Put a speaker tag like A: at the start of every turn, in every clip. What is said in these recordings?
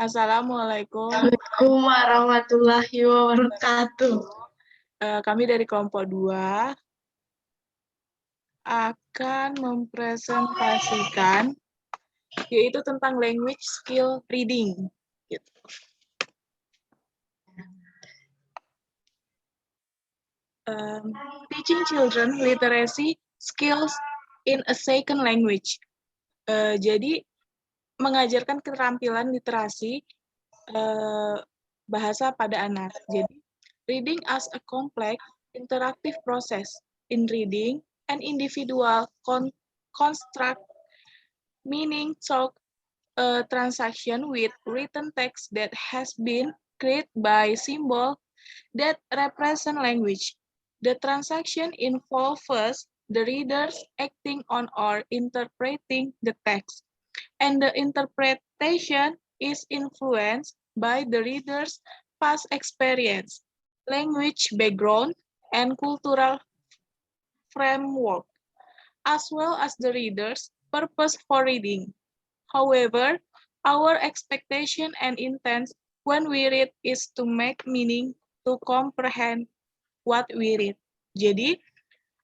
A: Assalamualaikum.
B: Waalaikumsalam warahmatullahi wabarakatuh.
A: Kami dari kelompok 2 akan mempresentasikan yaitu tentang language skill reading. Gitu. Teaching children literacy skills in a second language. Jadi mengajarkan keterampilan literasi bahasa pada anak. Jadi reading as a complex interactive process. In reading, an individual construct meaning talk transaction with written text that has been created by symbol that represent language. The transaction involves the readers acting on or interpreting the text, and the interpretation is influenced by the reader's past experience, language background, and cultural framework, as well as the reader's purpose for reading. However, our expectation and intent when we read is to make meaning, to comprehend what we read. Jadi,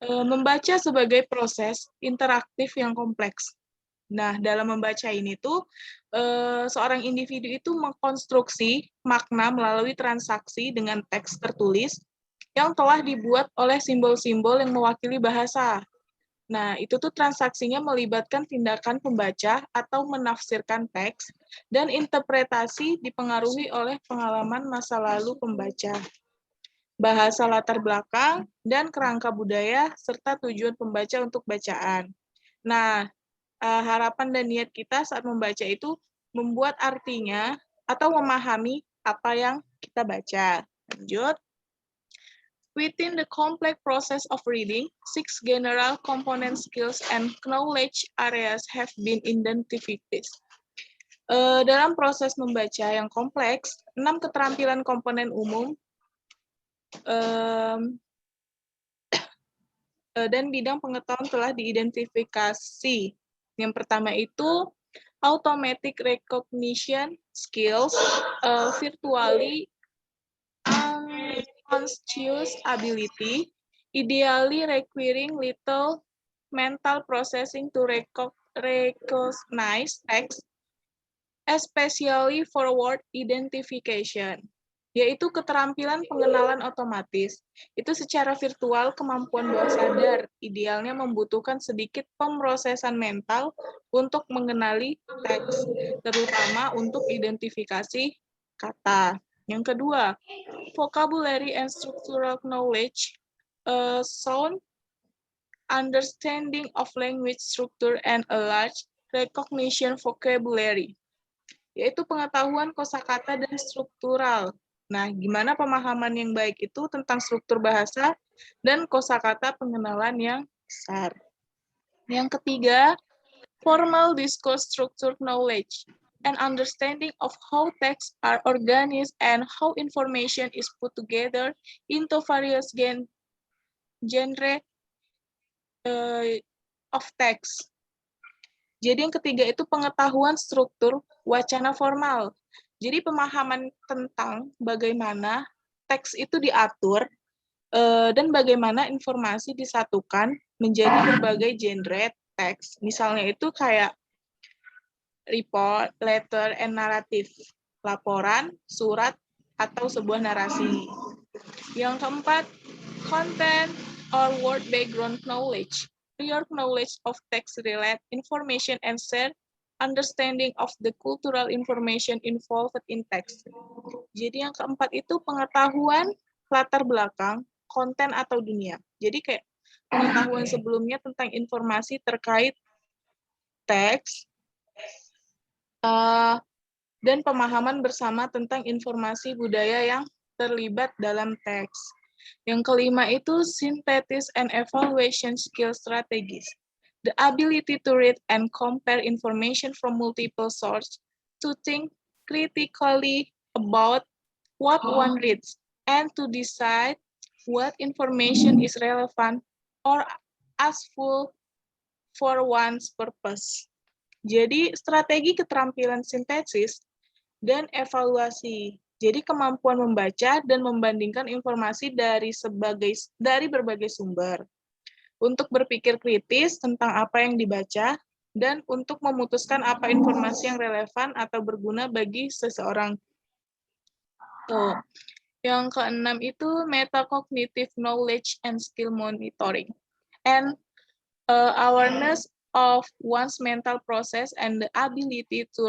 A: membaca sebagai proses interaktif yang kompleks. Nah, dalam membaca ini tuh, seorang individu itu mengkonstruksi makna melalui transaksi dengan teks tertulis yang telah dibuat oleh simbol-simbol yang mewakili bahasa. Nah, itu tuh transaksinya melibatkan tindakan pembaca atau menafsirkan teks, dan interpretasi dipengaruhi oleh pengalaman masa lalu pembaca, bahasa latar belakang, dan kerangka budaya, serta tujuan pembaca untuk bacaan. Nah, harapan dan niat kita saat membaca itu membuat artinya atau memahami apa yang kita baca. Lanjut. Within the complex process of reading, 6 general component skills and knowledge areas have been identified. Dalam proses membaca yang kompleks, 6 keterampilan komponen umum dan bidang pengetahuan telah diidentifikasi. Yang pertama itu automatic recognition skills, virtually unconscious ability, ideally requiring little mental processing to recognize text, especially for word identification, yaitu keterampilan pengenalan otomatis. Itu secara virtual kemampuan bawah sadar, idealnya membutuhkan sedikit pemrosesan mental untuk mengenali teks, terutama untuk identifikasi kata. Yang kedua, vocabulary and structural knowledge, sound understanding of language structure and a large recognition vocabulary, yaitu pengetahuan kosakata dan struktural. Nah, gimana pemahaman yang baik itu tentang struktur bahasa dan kosakata pengenalan yang besar. Yang ketiga, formal discourse structure knowledge, an understanding of how texts are organized and how information is put together into various genre of text. Jadi yang ketiga itu pengetahuan struktur wacana formal. Jadi pemahaman tentang bagaimana teks itu diatur dan bagaimana informasi disatukan menjadi berbagai genre teks. Misalnya itu kayak report, letter, and narrative, laporan, surat, atau sebuah narasi. Yang keempat, content or word background knowledge, prior knowledge of text-related information and shared understanding of the cultural information involved in text. Jadi yang keempat itu pengetahuan latar belakang, konten atau dunia. Jadi kayak pengetahuan sebelumnya tentang informasi terkait teks, dan pemahaman bersama tentang informasi budaya yang terlibat dalam teks. Yang kelima itu synthesis and evaluation skill strategies. The ability to read and compare information from multiple sources, to think critically about what one reads, and to decide what information is relevant or useful for one's purpose. Jadi, strategi keterampilan sintesis dan evaluasi. Jadi, kemampuan membaca dan membandingkan informasi dari berbagai sumber. Untuk berpikir kritis tentang apa yang dibaca, dan untuk memutuskan apa informasi yang relevan atau berguna bagi seseorang. Tuh. Yang keenam itu metacognitive knowledge and skill monitoring. And awareness of one's mental process and the ability to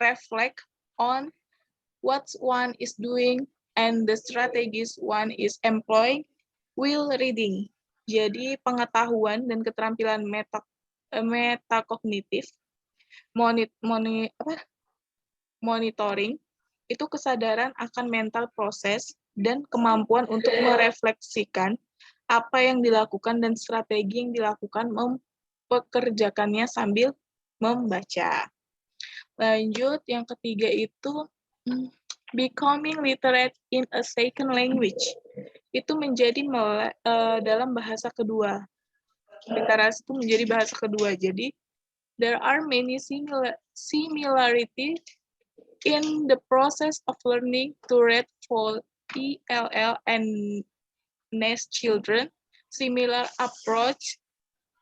A: reflect on what one is doing and the strategies one is employing while reading. Jadi pengetahuan dan keterampilan metakognitif, monitoring, itu kesadaran akan mental proses dan kemampuan untuk merefleksikan apa yang dilakukan dan strategi yang dilakukan mempekerjakannya sambil membaca. Lanjut, yang ketiga itu becoming literate in a second language. Itu menjadi dalam bahasa kedua. Literasi itu menjadi bahasa kedua. Jadi, there are many similarities in the process of learning to read for ELL and NES children. Similar approach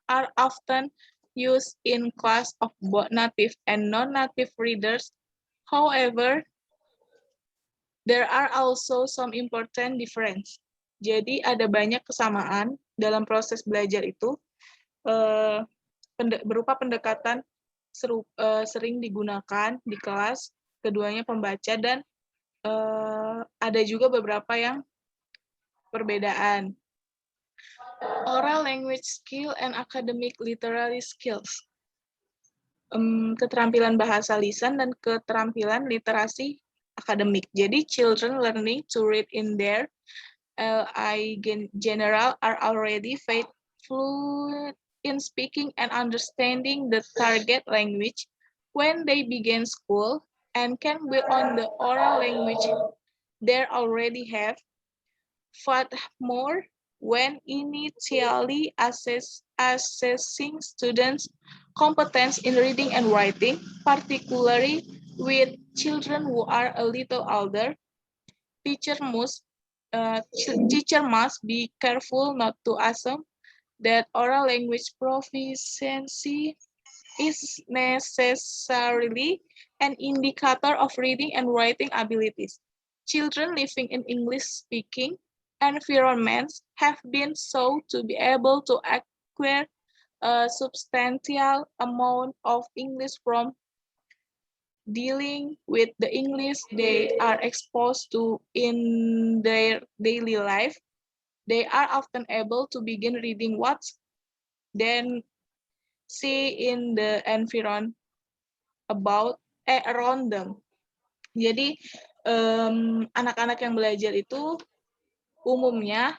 A: are often used in class of both native and non-native readers. However, there are also some important difference. Jadi ada banyak kesamaan dalam proses belajar itu, berupa pendekatan sering digunakan di kelas, keduanya pembaca, dan ada juga beberapa yang perbedaan. Oral language skill and academic literary skills. Keterampilan bahasa lisan dan keterampilan literasi akademik. Jadi, children learning to read in their general are already fluent in speaking and understanding the target language when they begin school and can build on the oral language they already have. Furthermore, when initially assessing students' competence in reading and writing, particularly with children who are a little older, teacher must be careful not to assume that oral language proficiency is necessarily an indicator of reading and writing abilities. Children living in English-speaking environments have been shown to be able to acquire a substantial amount of English from dealing with the English they are exposed to in their daily life. They are often able to begin reading what then see in the environment around them. Jadi anak-anak yang belajar itu umumnya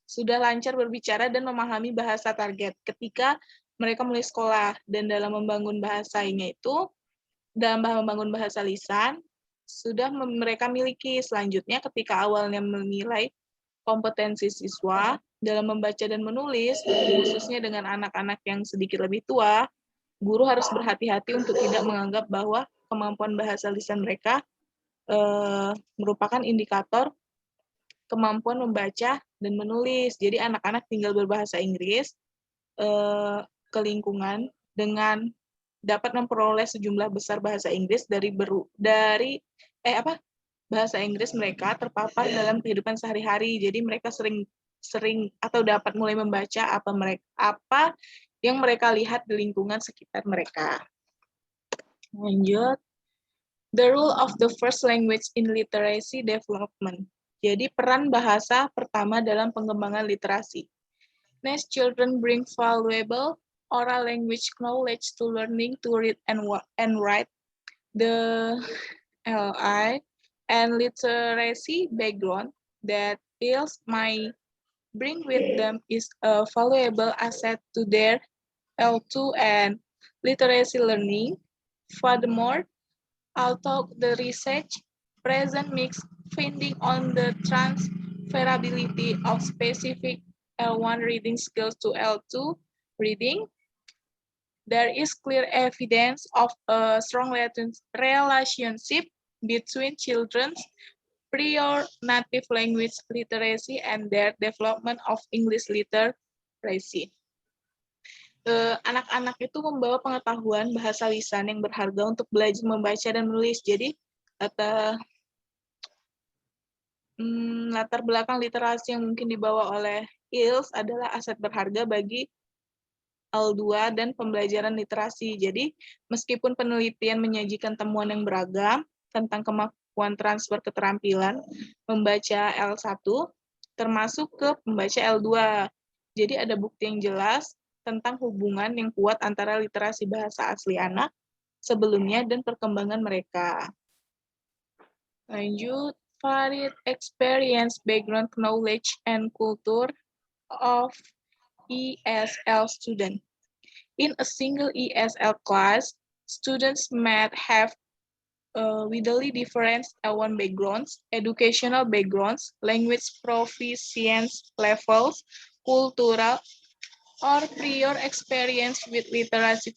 A: sudah lancar berbicara dan memahami bahasa target ketika mereka mulai sekolah, dan dalam membangun bahasanya itu, dalam membangun bahasa lisan, sudah mereka miliki. Selanjutnya, ketika awalnya menilai kompetensi siswa dalam membaca dan menulis, khususnya dengan anak-anak yang sedikit lebih tua, guru harus berhati-hati untuk tidak menganggap bahwa kemampuan bahasa lisan mereka merupakan indikator kemampuan membaca dan menulis. Jadi anak-anak tinggal berbahasa Inggris ke lingkungan dengan dapat memperoleh sejumlah besar bahasa Inggris dari bahasa Inggris mereka terpapar dalam kehidupan sehari-hari. Jadi mereka sering atau dapat mulai membaca apa yang mereka lihat di lingkungan sekitar mereka. Lanjut. The role of the first language in literacy development. Jadi peran bahasa pertama dalam pengembangan literasi. Next, children bring valuable oral language knowledge to learning to read and write. The LI and literacy background that IELTS might bring with them is a valuable asset to their L2 and literacy learning. Furthermore, although the research present makes finding on the transferability of specific L1 reading skills to L2 reading, there is clear evidence of a strong relationship between children's prior native language literacy and their development of English literacy. Anak-anak itu membawa pengetahuan bahasa lisan yang berharga untuk belajar membaca dan menulis. Jadi latar belakang literasi yang mungkin dibawa oleh IELTS adalah aset berharga bagi L2 dan pembelajaran literasi. Jadi, meskipun penelitian menyajikan temuan yang beragam tentang kemampuan transfer keterampilan membaca L1, termasuk ke pembaca L2. Jadi, ada bukti yang jelas tentang hubungan yang kuat antara literasi bahasa asli anak sebelumnya dan perkembangan mereka. Lanjut, varied experience, background knowledge, and culture of ESL student. In a single ESL class, students might have widely different L1 backgrounds, educational backgrounds, language proficiency levels, cultural, or prior experience with literacy.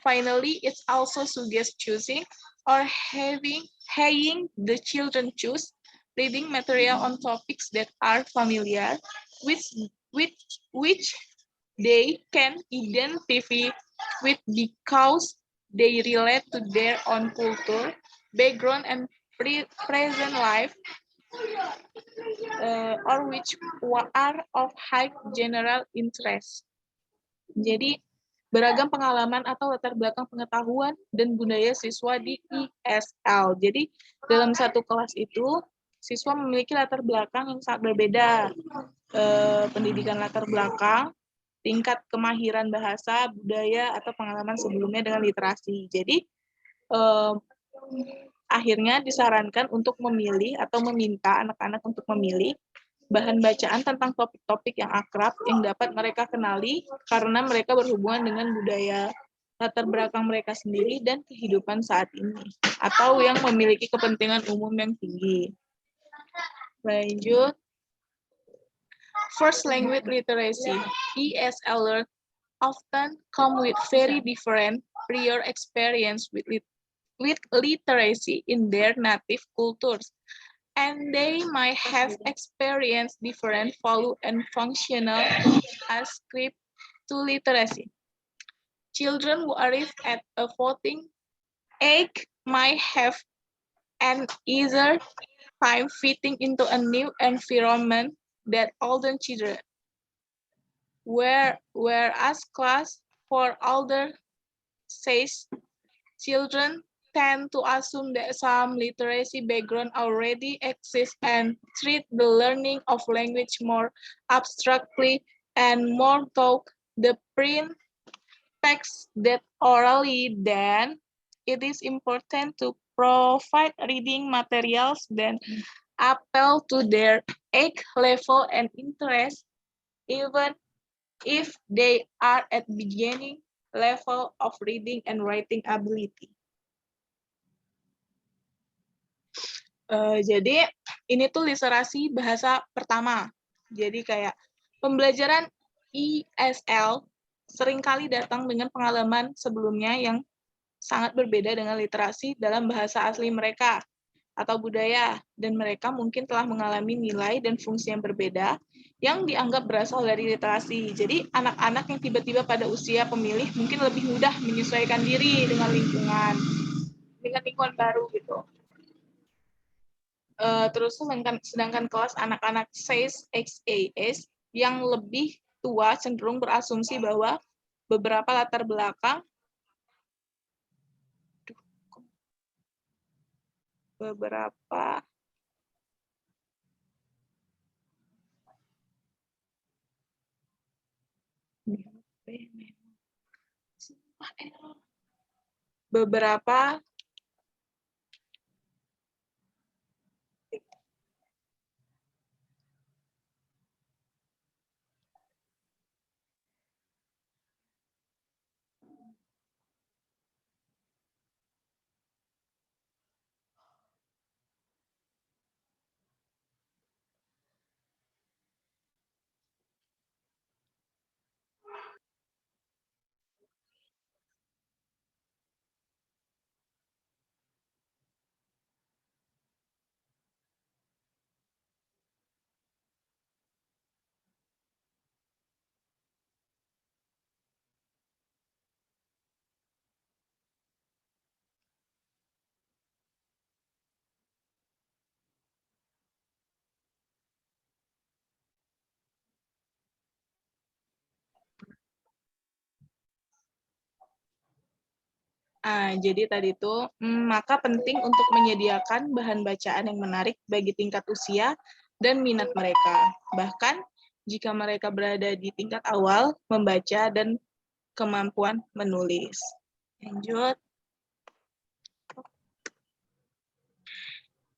A: Finally, it also suggests choosing or having the children choose reading material on topics that are familiar, which they can identify with because they relate to their own culture, background, and present life, or which are of high general interest. Jadi, beragam pengalaman atau latar belakang pengetahuan dan budaya siswa di ESL. Jadi, dalam satu kelas itu, siswa memiliki latar belakang yang sangat berbeda. Pendidikan latar belakang, tingkat kemahiran bahasa, budaya, atau pengalaman sebelumnya dengan literasi. Jadi, akhirnya disarankan untuk memilih atau meminta anak-anak untuk memilih bahan bacaan tentang topik-topik yang akrab yang dapat mereka kenali karena mereka berhubungan dengan budaya latar belakang mereka sendiri dan kehidupan saat ini, atau yang memiliki kepentingan umum yang tinggi. Lanjut. First language literacy. ESL learners often come with very different prior experience with literacy in their native cultures, and they might have experienced different value and functional aspects to literacy. Children who arrive at a voting age might have an easier time fitting into a new environment than older children, whereas class for older says children tend to assume that some literacy background already exists and treat the learning of language more abstractly and more through the print text that orally. Then it is important to provide reading materials that appeal to their age level and interest, even if they are at beginning level of reading and writing ability. Jadi ini tuh literasi bahasa pertama. Jadi kayak pembelajaran ESL seringkali datang dengan pengalaman sebelumnya yang sangat berbeda dengan literasi dalam bahasa asli mereka atau budaya, dan mereka mungkin telah mengalami nilai dan fungsi yang berbeda yang dianggap berasal dari literasi. Jadi anak-anak yang tiba-tiba pada usia pemilih mungkin lebih mudah menyesuaikan diri dengan lingkungan baru gitu. Terus sedangkan kelas anak-anak SAIS XAS yang lebih tua cenderung berasumsi bahwa beberapa latar belakang beberapa Jadi tadi itu, maka penting untuk menyediakan bahan bacaan yang menarik bagi tingkat usia dan minat mereka. Bahkan jika mereka berada di tingkat awal membaca dan kemampuan menulis. Lanjut.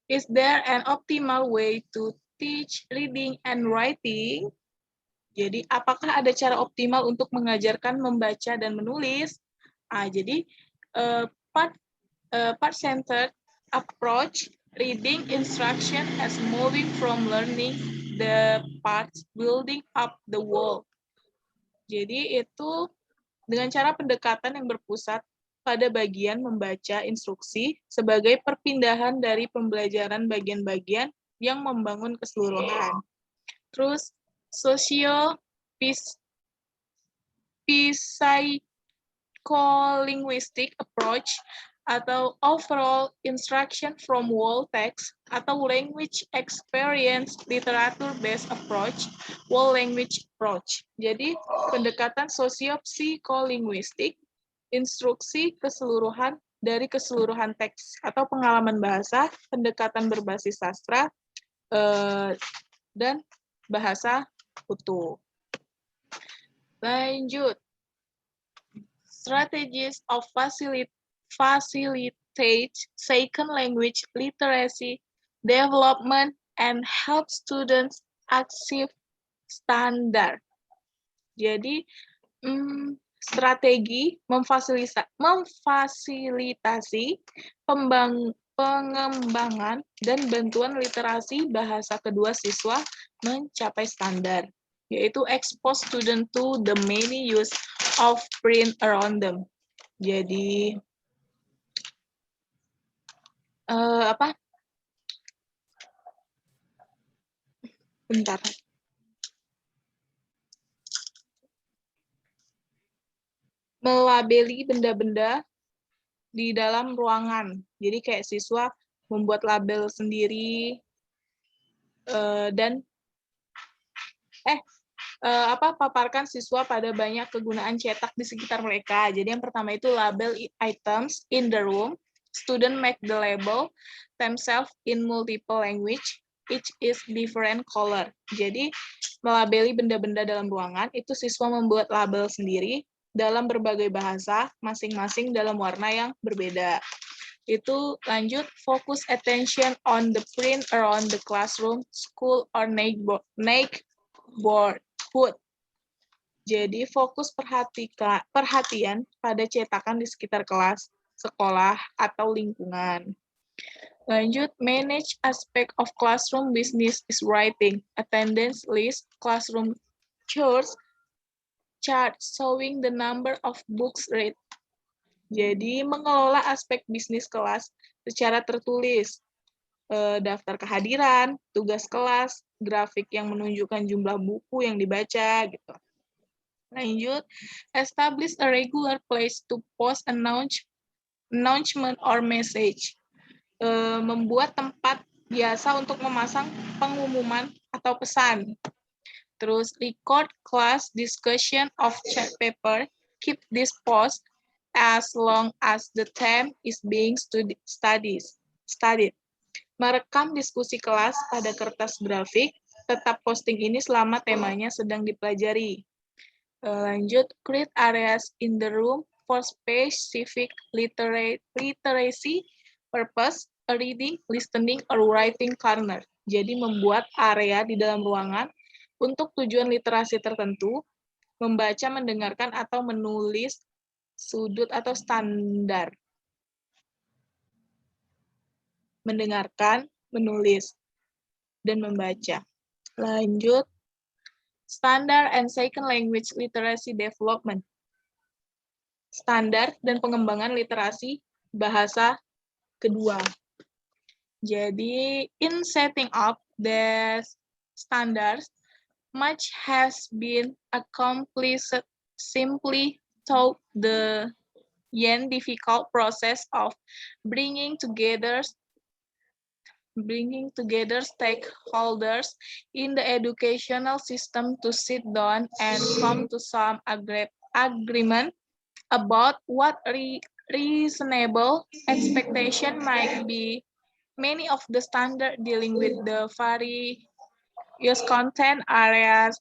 A: Is there an optimal way to teach reading and writing? Jadi, apakah ada cara optimal untuk mengajarkan membaca dan menulis? Jadi, part-centered approach, reading instruction as moving from learning the parts, building up the whole. Jadi, itu dengan cara pendekatan yang berpusat pada bagian membaca instruksi sebagai perpindahan dari pembelajaran bagian-bagian yang membangun keseluruhan. Terus, psycholinguistic approach atau overall instruction from whole text atau language experience literature based approach, whole language approach. Jadi pendekatan sosio-psikolinguistik, instruksi keseluruhan dari keseluruhan teks atau pengalaman bahasa, pendekatan berbasis sastra, dan bahasa utuh. Lanjut. Strategies of facilitate second language literacy development and help students achieve standard. Jadi, strategi memfasilitasi pengembangan dan bantuan literasi bahasa kedua siswa mencapai standar, yaitu expose student to the many use of print around them. Jadi, bentar. Melabeli benda-benda di dalam ruangan. Jadi kayak siswa membuat label sendiri dan paparkan siswa pada banyak kegunaan cetak di sekitar mereka. Jadi yang pertama itu label items in the room. Student make the label themselves in multiple language. Each is different color. Jadi melabeli benda-benda dalam ruangan itu siswa membuat label sendiri dalam berbagai bahasa, masing-masing dalam warna yang berbeda. Itu lanjut, focus attention on the print around the classroom, school, or neighborhood. Jadi fokus perhatian pada cetakan di sekitar kelas, sekolah, atau lingkungan. Lanjut, manage aspect of classroom business is writing, attendance list, classroom chores, chart showing the number of books read. Jadi, mengelola aspek bisnis kelas secara tertulis. Daftar kehadiran, tugas kelas, grafik yang menunjukkan jumlah buku yang dibaca, gitu. Lanjut, establish a regular place to post announcement or message. Membuat tempat biasa untuk memasang pengumuman atau pesan. Terus record class discussion of chat paper, keep this post as long as the theme is being studied. Merekam diskusi kelas pada kertas grafik, tetap posting ini selama temanya sedang dipelajari. Lanjut, create areas in the room for specific literacy purpose, a reading, listening, or writing corner. Jadi membuat area di dalam ruangan untuk tujuan literasi tertentu, membaca, mendengarkan, atau menulis sudut atau standar. Mendengarkan, menulis, dan membaca. Lanjut, standard and second language literacy development. Standar dan pengembangan literasi bahasa kedua. Jadi, in setting up the standards, much has been accomplished simply through the difficult process of bringing together stakeholders in the educational system to sit down and come to some agreement about what reasonable expectation might be many of the standard dealing with the various content areas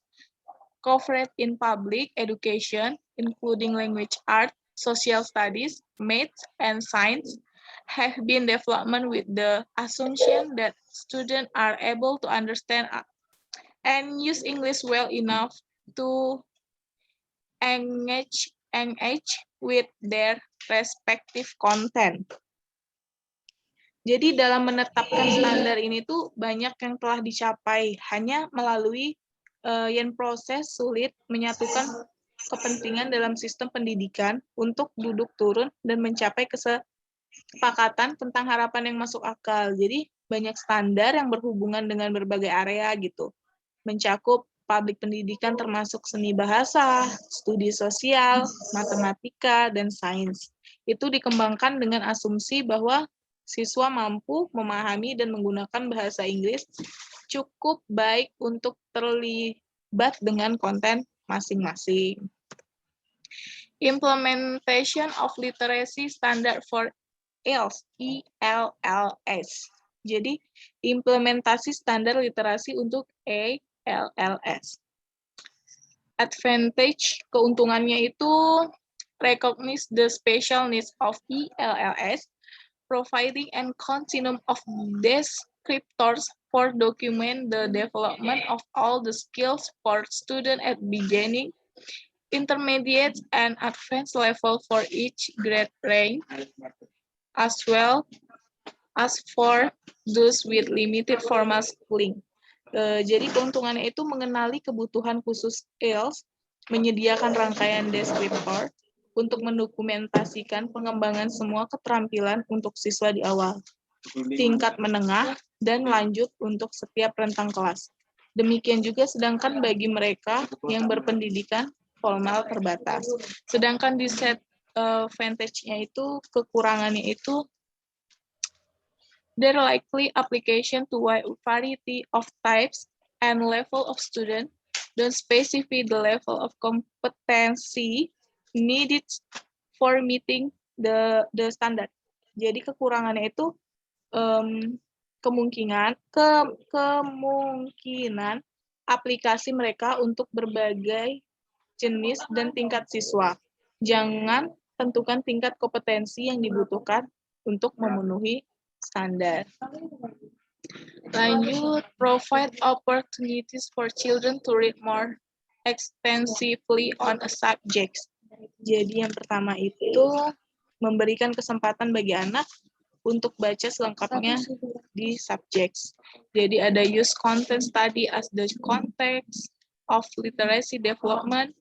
A: covered in public education, including language art, social studies, maths, and science, have been development with the assumption that students are able to understand and use English well enough to engage with their respective content. Jadi dalam menetapkan standar ini tuh banyak yang telah dicapai, hanya melalui yang proses sulit menyatukan kepentingan dalam sistem pendidikan untuk duduk turun dan mencapai kesepakatan tentang harapan yang masuk akal. Jadi banyak standar yang berhubungan dengan berbagai area gitu. Mencakup publik pendidikan termasuk seni bahasa, studi sosial, matematika, dan sains. Itu dikembangkan dengan asumsi bahwa siswa mampu memahami dan menggunakan bahasa Inggris cukup baik untuk terlibat dengan konten masing-masing. Implementation of Literacy Standard for IELTS, IELTS. Jadi, implementasi standar literasi untuk IELTS. Advantage, keuntungannya itu recognize the special needs of IELTS, providing a continuum of descriptors for document the development of all the skills for students at beginning, intermediate, and advanced level for each grade range, as well as for those with limited formal schooling. Jadi keuntungannya itu mengenali kebutuhan khusus IELTS, menyediakan rangkaian deskriptor untuk mendokumentasikan pengembangan semua keterampilan untuk siswa di awal, tingkat menengah, dan lanjut untuk setiap rentang kelas. Demikian juga sedangkan bagi mereka yang berpendidikan formal terbatas. Sedangkan disadvantage-nya itu, kekurangannya itu, their likely application to wide variety of types and level of student, don't specify the level of competency needed for meeting the standard. Jadi kekurangannya itu kemungkinan aplikasi mereka untuk berbagai jenis dan tingkat siswa. Jangan tentukan tingkat kompetensi yang dibutuhkan untuk memenuhi standar. Lanjut, provide opportunities for children to read more extensively on a subject. Jadi yang pertama itu memberikan kesempatan bagi anak untuk baca selengkapnya di subjects. Jadi ada use content study as the context of literacy development,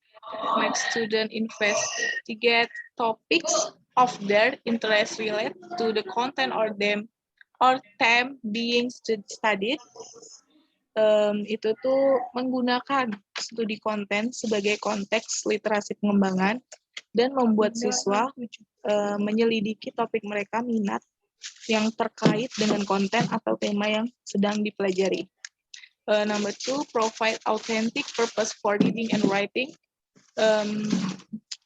A: make student investigate topics of their interest related to the content or theme being studied. Itu tuh menggunakan studi konten sebagai konteks literasi pengembangan dan membuat siswa menyelidiki topik mereka minat yang terkait dengan konten atau tema yang sedang dipelajari. Number 2, provide authentic purpose for reading and writing.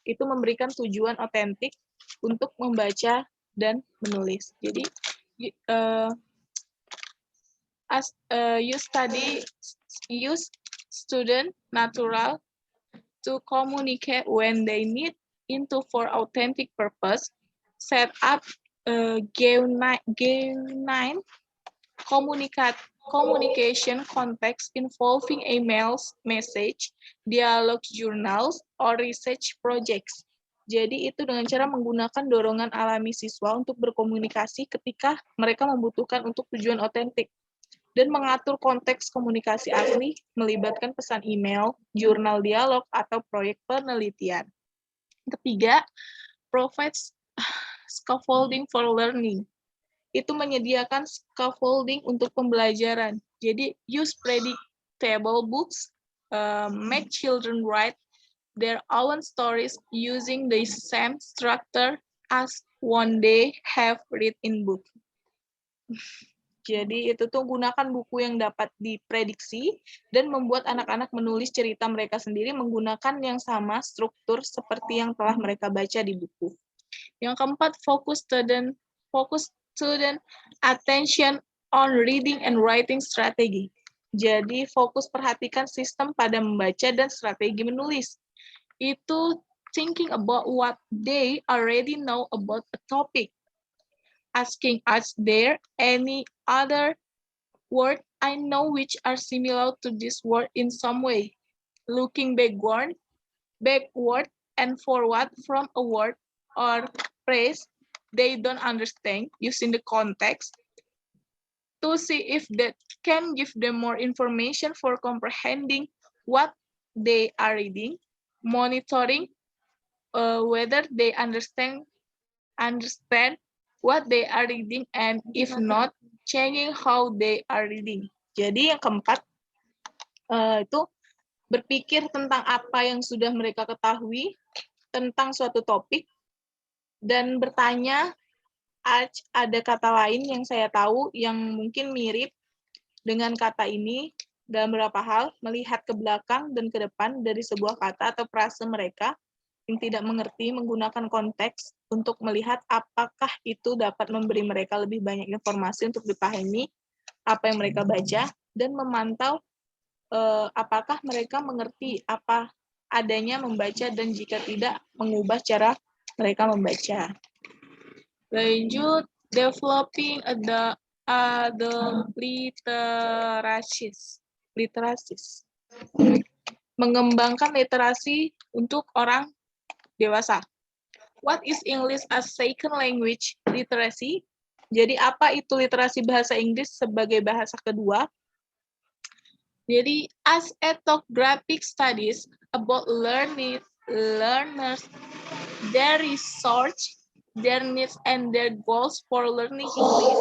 A: Itu memberikan tujuan otentik untuk membaca dan menulis. Jadi, use student natural to communicate when they need into for authentic purpose, set up G9 communication context involving emails, message, dialogue journals, or research projects. Jadi itu dengan cara menggunakan dorongan alami siswa untuk berkomunikasi ketika mereka membutuhkan untuk tujuan otentik. Dan mengatur konteks komunikasi asli melibatkan pesan email, jurnal dialog, atau proyek penelitian. Ketiga, provides scaffolding for learning. Itu menyediakan scaffolding untuk pembelajaran. Jadi, use predictable books, make children write their own stories using the same structure as one they have read in book. Jadi itu tuh gunakan buku yang dapat diprediksi dan membuat anak-anak menulis cerita mereka sendiri menggunakan yang sama struktur seperti yang telah mereka baca di buku. Yang keempat, focus student attention on reading and writing strategy. Jadi fokus perhatikan sistem pada membaca dan strategi menulis. Itu thinking about what they already know about a topic. Asking, is there any other word I know which are similar to this word in some way? Looking backward and forward from a word or phrase they don't understand using the context to see if that can give them more information for comprehending what they are reading, monitoring whether they understand what they are reading, and if not, changing how they are reading. Jadi yang keempat itu berpikir tentang apa yang sudah mereka ketahui tentang suatu topik dan bertanya, ada kata lain yang saya tahu yang mungkin mirip dengan kata ini dalam beberapa hal, melihat ke belakang dan ke depan dari sebuah kata atau frase mereka yang tidak mengerti, menggunakan konteks untuk melihat apakah itu dapat memberi mereka lebih banyak informasi untuk dipahami apa yang mereka baca, dan memantau apakah mereka mengerti apa adanya membaca, dan jika tidak, mengubah cara mereka membaca. Lanjut, developing the literacies. Mengembangkan literasi untuk orang dewasa. What is English as second language literacy? Jadi apa itu literasi bahasa Inggris sebagai bahasa kedua? Jadi as ethnographic studies about learners, their research, their needs and their goals for learning English.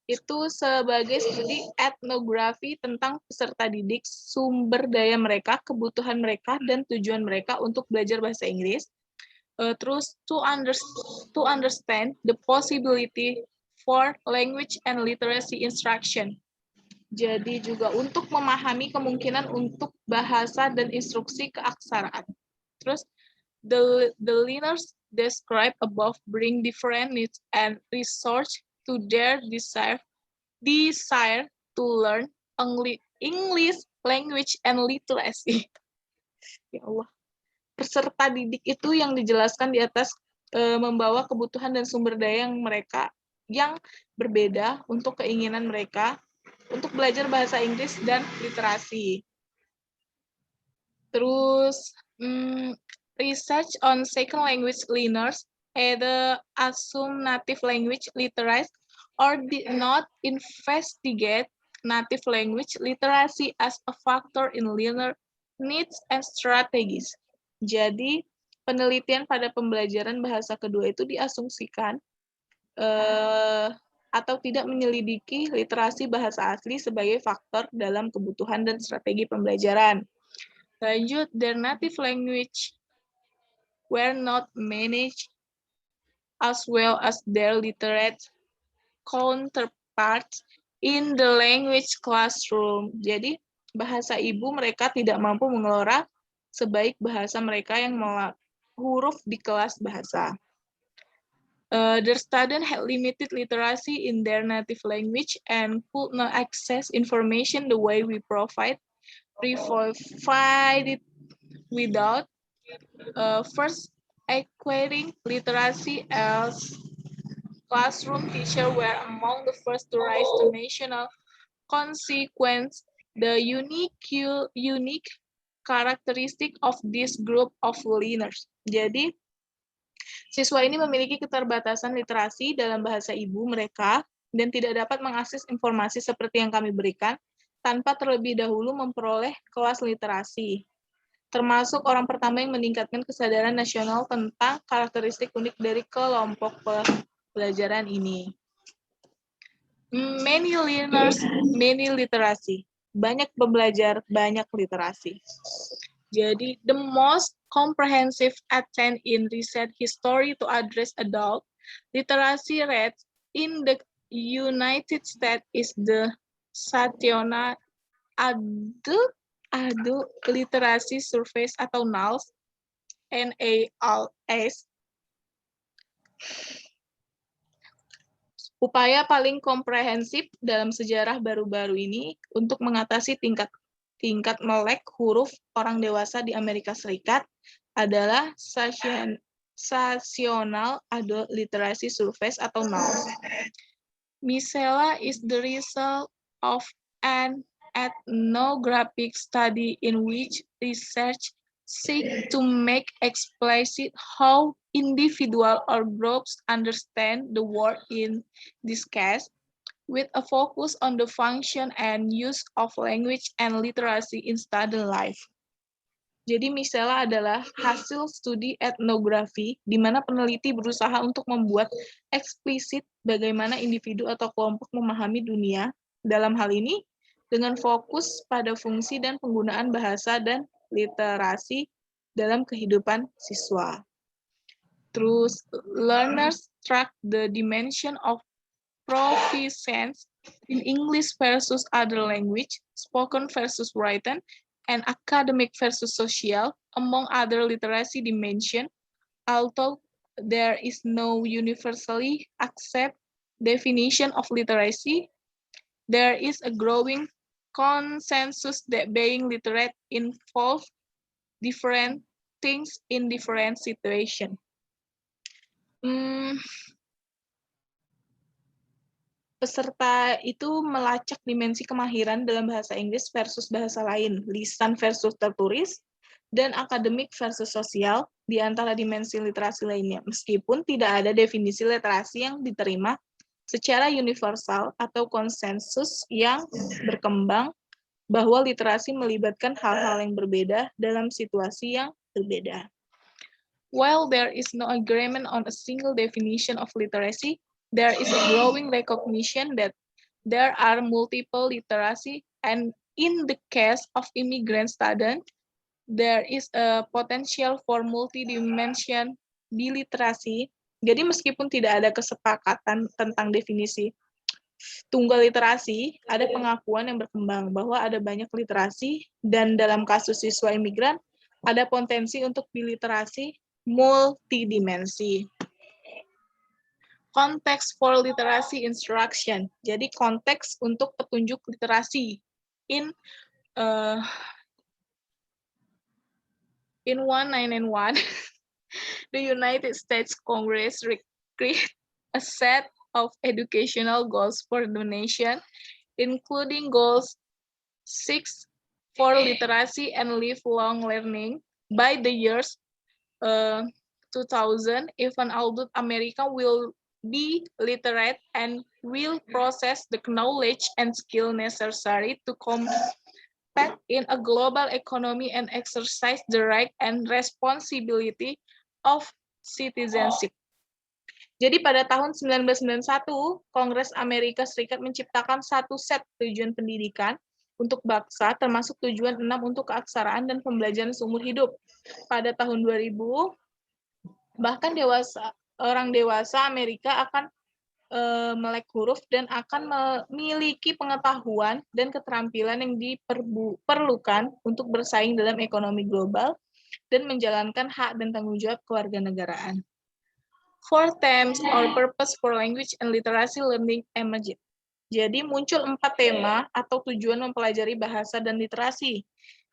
A: Itu sebagai studi etnografi tentang peserta didik, sumber daya mereka, kebutuhan mereka, dan tujuan mereka untuk belajar bahasa Inggris. Terus to understand the possibility for language and literacy instruction. Jadi juga untuk memahami kemungkinan untuk bahasa dan instruksi keaksaraan. Terus the learners described above bring different needs and research to their desire to learn English language and literacy. Ya Allah. Peserta didik itu yang dijelaskan di atas membawa kebutuhan dan sumber daya yang berbeda untuk keinginan mereka untuk belajar bahasa Inggris dan literasi. Terus research on second language learners either assume native language literacy or did not investigate native language literacy as a factor in learner needs and strategies. Jadi, penelitian pada pembelajaran bahasa kedua itu diasumsikan atau tidak menyelidiki literasi bahasa asli sebagai faktor dalam kebutuhan dan strategi pembelajaran. Lanjut, their native language were not managed as well as their literate counterparts in the language classroom. Jadi, bahasa ibu mereka tidak mampu mengelola sebaik bahasa mereka yang huruf di kelas bahasa. Their students had limited literacy in their native language and could not access information the way we provide it without first acquiring literacy as classroom teachers were among the first to rise to national consequence the unique characteristic of this group of learners. Jadi, siswa ini memiliki keterbatasan literasi dalam bahasa ibu mereka dan tidak dapat mengakses informasi seperti yang kami berikan tanpa terlebih dahulu memperoleh kelas literasi. Termasuk orang pertama yang meningkatkan kesadaran nasional tentang karakteristik unik dari kelompok pembelajaran ini. Many learners, many literacy. Banyak pembelajar, banyak literasi. Jadi, the most comprehensive attempt in recent history to address adult literacy rates in the United States is the Sationa Adu Literasi Survey atau NALS. NALS, upaya paling komprehensif dalam sejarah baru-baru ini untuk mengatasi tingkat melek huruf orang dewasa di Amerika Serikat adalah Sational Adult Literacy Surveys atau NALS. Misela is the result of an ethnographic study in which research seek to make explicit how individual or groups understand the world in this case, with a focus on the function and use of language and literacy in student life. Jadi Misela adalah hasil studi etnografi di mana peneliti berusaha untuk membuat eksplisit bagaimana individu atau kelompok memahami dunia. Dalam hal ini, dengan fokus pada fungsi dan penggunaan bahasa dan literasi dalam kehidupan siswa. Terus, learners track the dimension of proficiency in English versus other language, spoken versus written, and academic versus social, among other literacy dimension, although there is no universally accepted definition of literacy, there is a growing consensus that being literate involves different things in different situations. Peserta itu melacak dimensi kemahiran dalam bahasa Inggris versus bahasa lain, lisan versus tertulis, dan akademik versus sosial di antara dimensi literasi lainnya, meskipun tidak ada definisi literasi yang diterima secara universal atau konsensus yang berkembang bahwa literasi melibatkan hal-hal yang berbeda dalam situasi yang berbeda. While there is no agreement on a single definition of literacy, there is a growing recognition that there are multiple literacy, and in the case of immigrant students, there is a potential for multidimension biliterasi. Jadi meskipun tidak ada kesepakatan tentang definisi tunggal literasi, ada pengakuan yang berkembang bahwa ada banyak literasi, dan dalam kasus siswa imigran, ada potensi untuk biliterasi multidimensi. Konteks for literacy instruction. Jadi konteks untuk petunjuk literasi. In 1991, the United States Congress created a set of educational goals for the nation, including goals 6 for literacy and lifelong learning. By the years 2000, even adult America will be literate and will possess the knowledge and skill necessary to compete in a global economy and exercise the right and responsibility of citizenship. Jadi pada tahun 1991, Kongres Amerika Serikat menciptakan satu set tujuan pendidikan untuk bangsa, termasuk tujuan 6 untuk keaksaraan dan pembelajaran seumur hidup. Pada tahun 2000, bahkan orang dewasa Amerika akan melek huruf dan akan memiliki pengetahuan dan keterampilan yang diperlukan untuk bersaing dalam ekonomi global dan menjalankan hak dan tanggung jawab kewarganegaraan. 4 themes or purpose for language and literacy learning emerged. Jadi muncul 4 tema atau tujuan mempelajari bahasa dan literasi.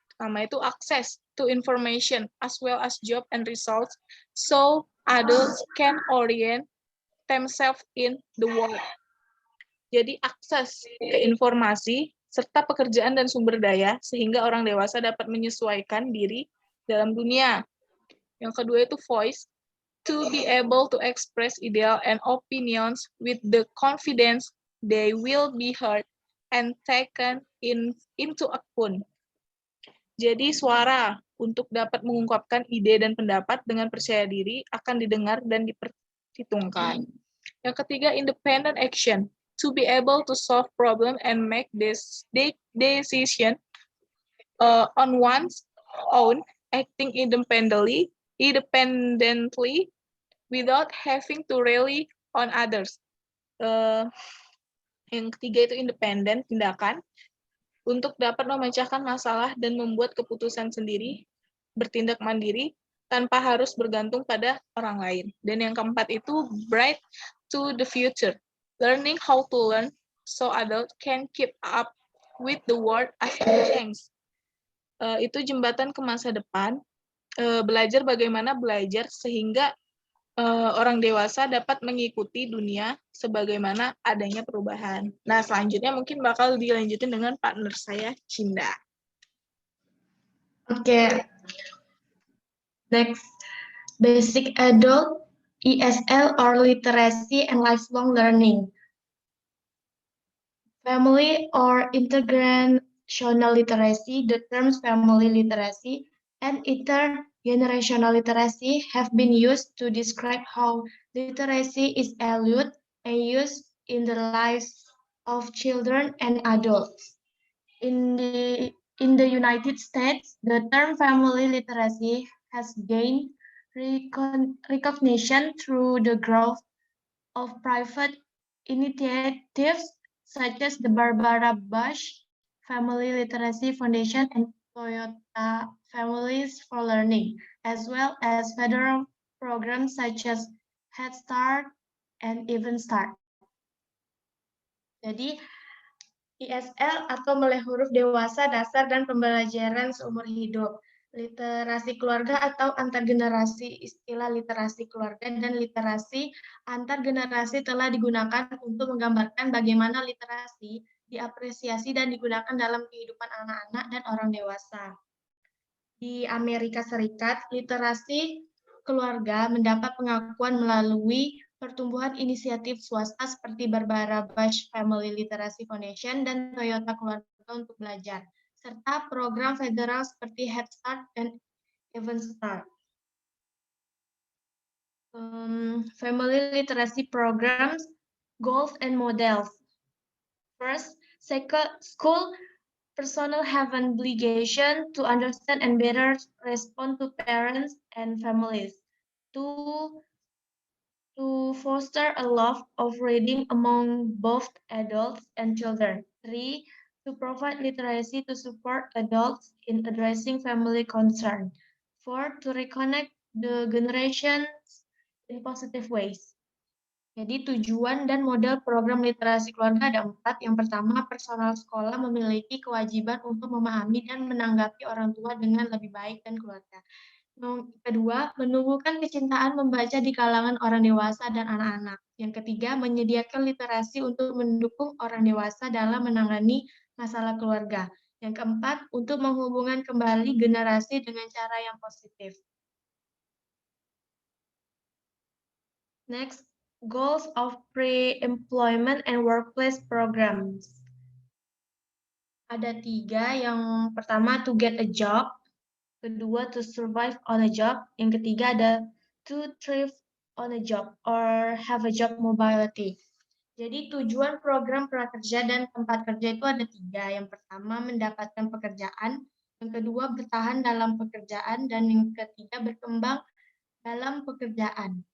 A: Pertama itu access to information as well as job and results, so adults can orient themselves in the world. Jadi akses ke informasi serta pekerjaan dan sumber daya sehingga orang dewasa dapat menyesuaikan diri dalam dunia. Yang kedua itu voice, to be able to express ideal and opinions with the confidence they will be heard and taken into account. Jadi suara untuk dapat mengungkapkan ide dan pendapat dengan percaya diri akan didengar dan diperhitungkan. Yang ketiga, independent action, to be able to solve problem and make this decision on one's own, acting independently without having to rely on others. Yang ketiga itu independen, tindakan, untuk dapat memecahkan masalah dan membuat keputusan sendiri, bertindak mandiri, tanpa harus bergantung pada orang lain. Dan yang keempat itu bright to the future, learning how to learn so adults can keep up with the world as it changes. Itu jembatan ke masa depan, belajar bagaimana belajar sehingga orang dewasa dapat mengikuti dunia sebagaimana adanya perubahan. Nah, selanjutnya mungkin bakal dilanjutin dengan partner saya, Cinda.
B: Oke. Next, basic adult, ESL or literacy and lifelong learning. Family or intergenerational literacy, the terms family literacy and intergenerational literacy have been used to describe how literacy is valued and used in the lives of children and adults. In the United States, the term family literacy has gained recognition through the growth of private initiatives such as the Barbara Bush Family Literacy Foundation and Toyota Families for Learning, as well as federal programs such as Head Start and Even Start. Jadi, ISL atau mulai huruf dewasa dasar dan pembelajaran seumur hidup. Literasi keluarga atau antar generasi, istilah literasi keluarga dan literasi antar generasi telah digunakan untuk menggambarkan bagaimana literasi diapresiasi dan digunakan dalam kehidupan anak-anak dan orang dewasa. Di Amerika Serikat, literasi keluarga mendapat pengakuan melalui pertumbuhan inisiatif swasta seperti Barbara Bush Family Literacy Foundation dan Toyota Keluarga untuk Belajar, serta program federal seperti Head Start dan Even Start. Family literacy programs, goals and models. First, school personnel have an obligation to understand and better respond to parents and families. To foster a love of reading among both adults and children. 3. To provide literacy to support adults in addressing family concern. 4. To reconnect the generations in positive ways. Jadi tujuan dan model program literasi keluarga ada 4. Yang pertama, personal sekolah memiliki kewajiban untuk memahami dan menanggapi orang tua dengan lebih baik dan keluarga. Kedua, menumbuhkan kecintaan membaca di kalangan orang dewasa dan anak-anak. Yang ketiga, menyediakan literasi untuk mendukung orang dewasa dalam menangani masalah keluarga. Yang keempat, untuk menghubungkan kembali generasi dengan cara yang positif. Next, goals of pre-employment and workplace programs. Ada 3, yang pertama to get a job, kedua to survive on a job, yang ketiga ada to thrive on a job or have a job mobility. Jadi tujuan program prakerja dan tempat kerja itu ada 3. Yang pertama mendapatkan pekerjaan, yang kedua bertahan dalam pekerjaan, dan yang ketiga berkembang dalam pekerjaan.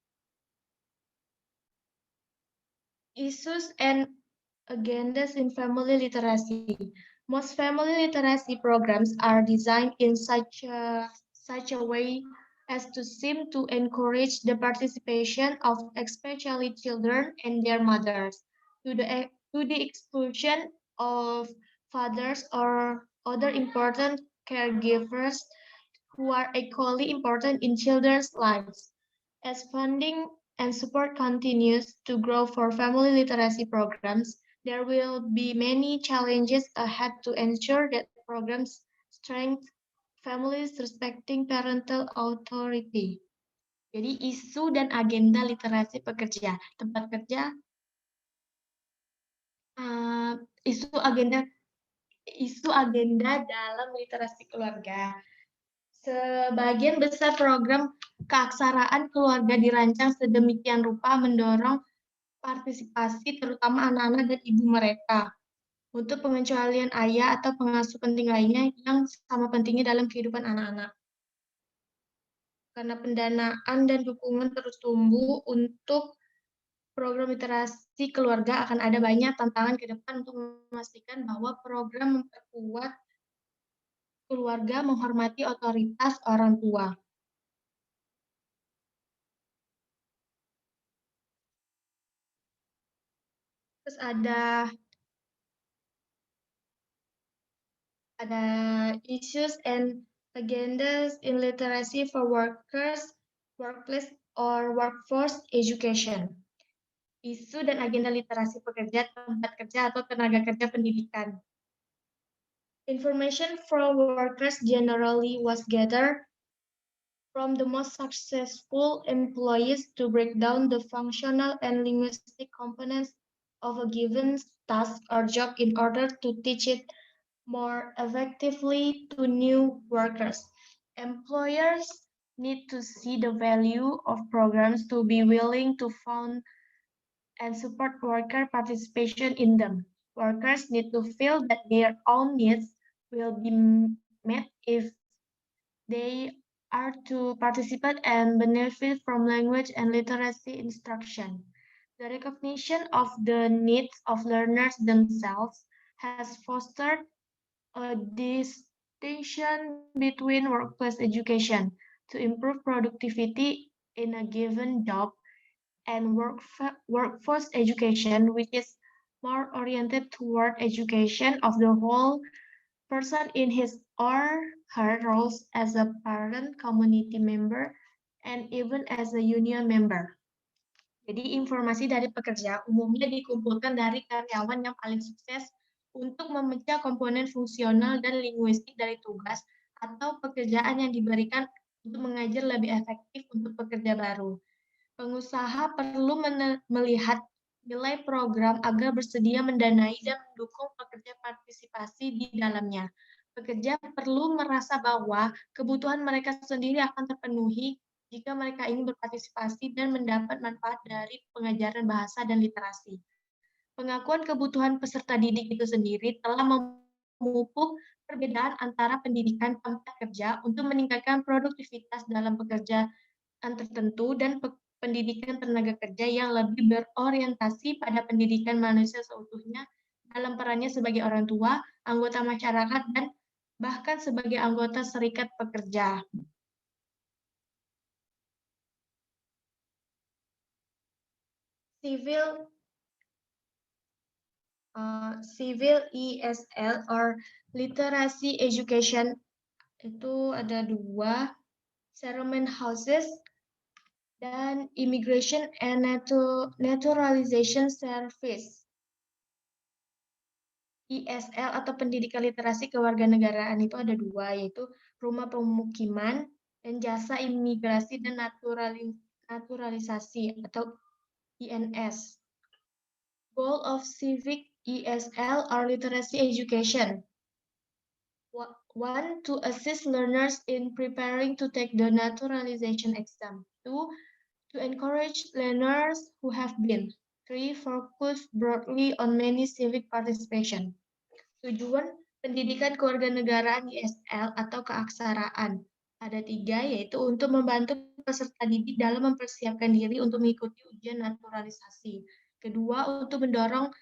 B: Issues and agendas in family literacy. Most family literacy programs are designed in such a way as to seem to encourage the participation of especially children and their mothers, to the exclusion of fathers or other important caregivers who are equally important in children's lives. As funding and support continues to grow for family literacy programs, there will be many challenges ahead to ensure that programs strengthen families respecting parental authority. Jadi isu dan agenda literasi pekerja, tempat kerja, isu agenda dalam literasi keluarga. Sebagian besar program keaksaraan keluarga dirancang sedemikian rupa mendorong partisipasi terutama anak-anak dan ibu mereka untuk pengecualian ayah atau pengasuh penting lainnya yang sama pentingnya dalam kehidupan anak-anak. Karena pendanaan dan dukungan terus tumbuh untuk program literasi keluarga, akan ada banyak tantangan ke depan untuk memastikan bahwa program memperkuat keluarga menghormati otoritas orang tua. Terus ada issues and agendas in literacy for workers, workplace, or workforce education. Isu dan agenda literasi pekerja, tempat kerja, atau tenaga kerja pendidikan. Information from workers generally was gathered from the most successful employees to break down the functional and linguistic components of a given task or job in order to teach it more effectively to new workers. Employers need to see the value of programs to be willing to fund and support worker participation in them. Workers need to feel that their own needs will be met if they are to participate and benefit from language and literacy instruction. The recognition of the needs of learners themselves has fostered a distinction between workplace education to improve productivity in a given job and workforce education, which is more oriented toward education of the whole person in his or her roles as a parent, community member, and even as a union member. Jadi informasi dari pekerja umumnya dikumpulkan dari karyawan yang paling sukses untuk memecah komponen fungsional dan linguistik dari tugas atau pekerjaan yang diberikan untuk mengajar lebih efektif untuk pekerja baru. Pengusaha perlu melihat nilai program agar bersedia mendanai dan mendukung pekerja partisipasi di dalamnya. Pekerja perlu merasa bahwa kebutuhan mereka sendiri akan terpenuhi jika mereka ingin berpartisipasi dan mendapat manfaat dari pengajaran bahasa dan literasi. Pengakuan kebutuhan peserta didik itu sendiri telah memupuk perbedaan antara pendidikan tempat kerja untuk meningkatkan produktivitas dalam pekerjaan tertentu dan pendidikan tenaga kerja yang lebih berorientasi pada pendidikan manusia seutuhnya dalam perannya sebagai orang tua, anggota masyarakat, dan bahkan sebagai anggota serikat pekerja. Civil ESL or Literacy Education itu ada dua, Settlement Houses dan Immigration and Naturalization Service. ISL atau Pendidikan Literasi Kewarganegaraan itu ada dua, yaitu Rumah Pemukiman dan Jasa Imigrasi dan Naturalisasi atau INS. Goal of civic ESL or literacy education. 1. To assist learners in preparing to take the naturalization exam. 2. To encourage learners who have been. 3. Focus broadly on many civic participation. Tujuan pendidikan kewarganegaraan ISL atau keaksaraan. Ada 3, yaitu untuk membantu peserta didik dalam mempersiapkan diri untuk mengikuti ujian naturalisasi. Kedua, untuk mendorong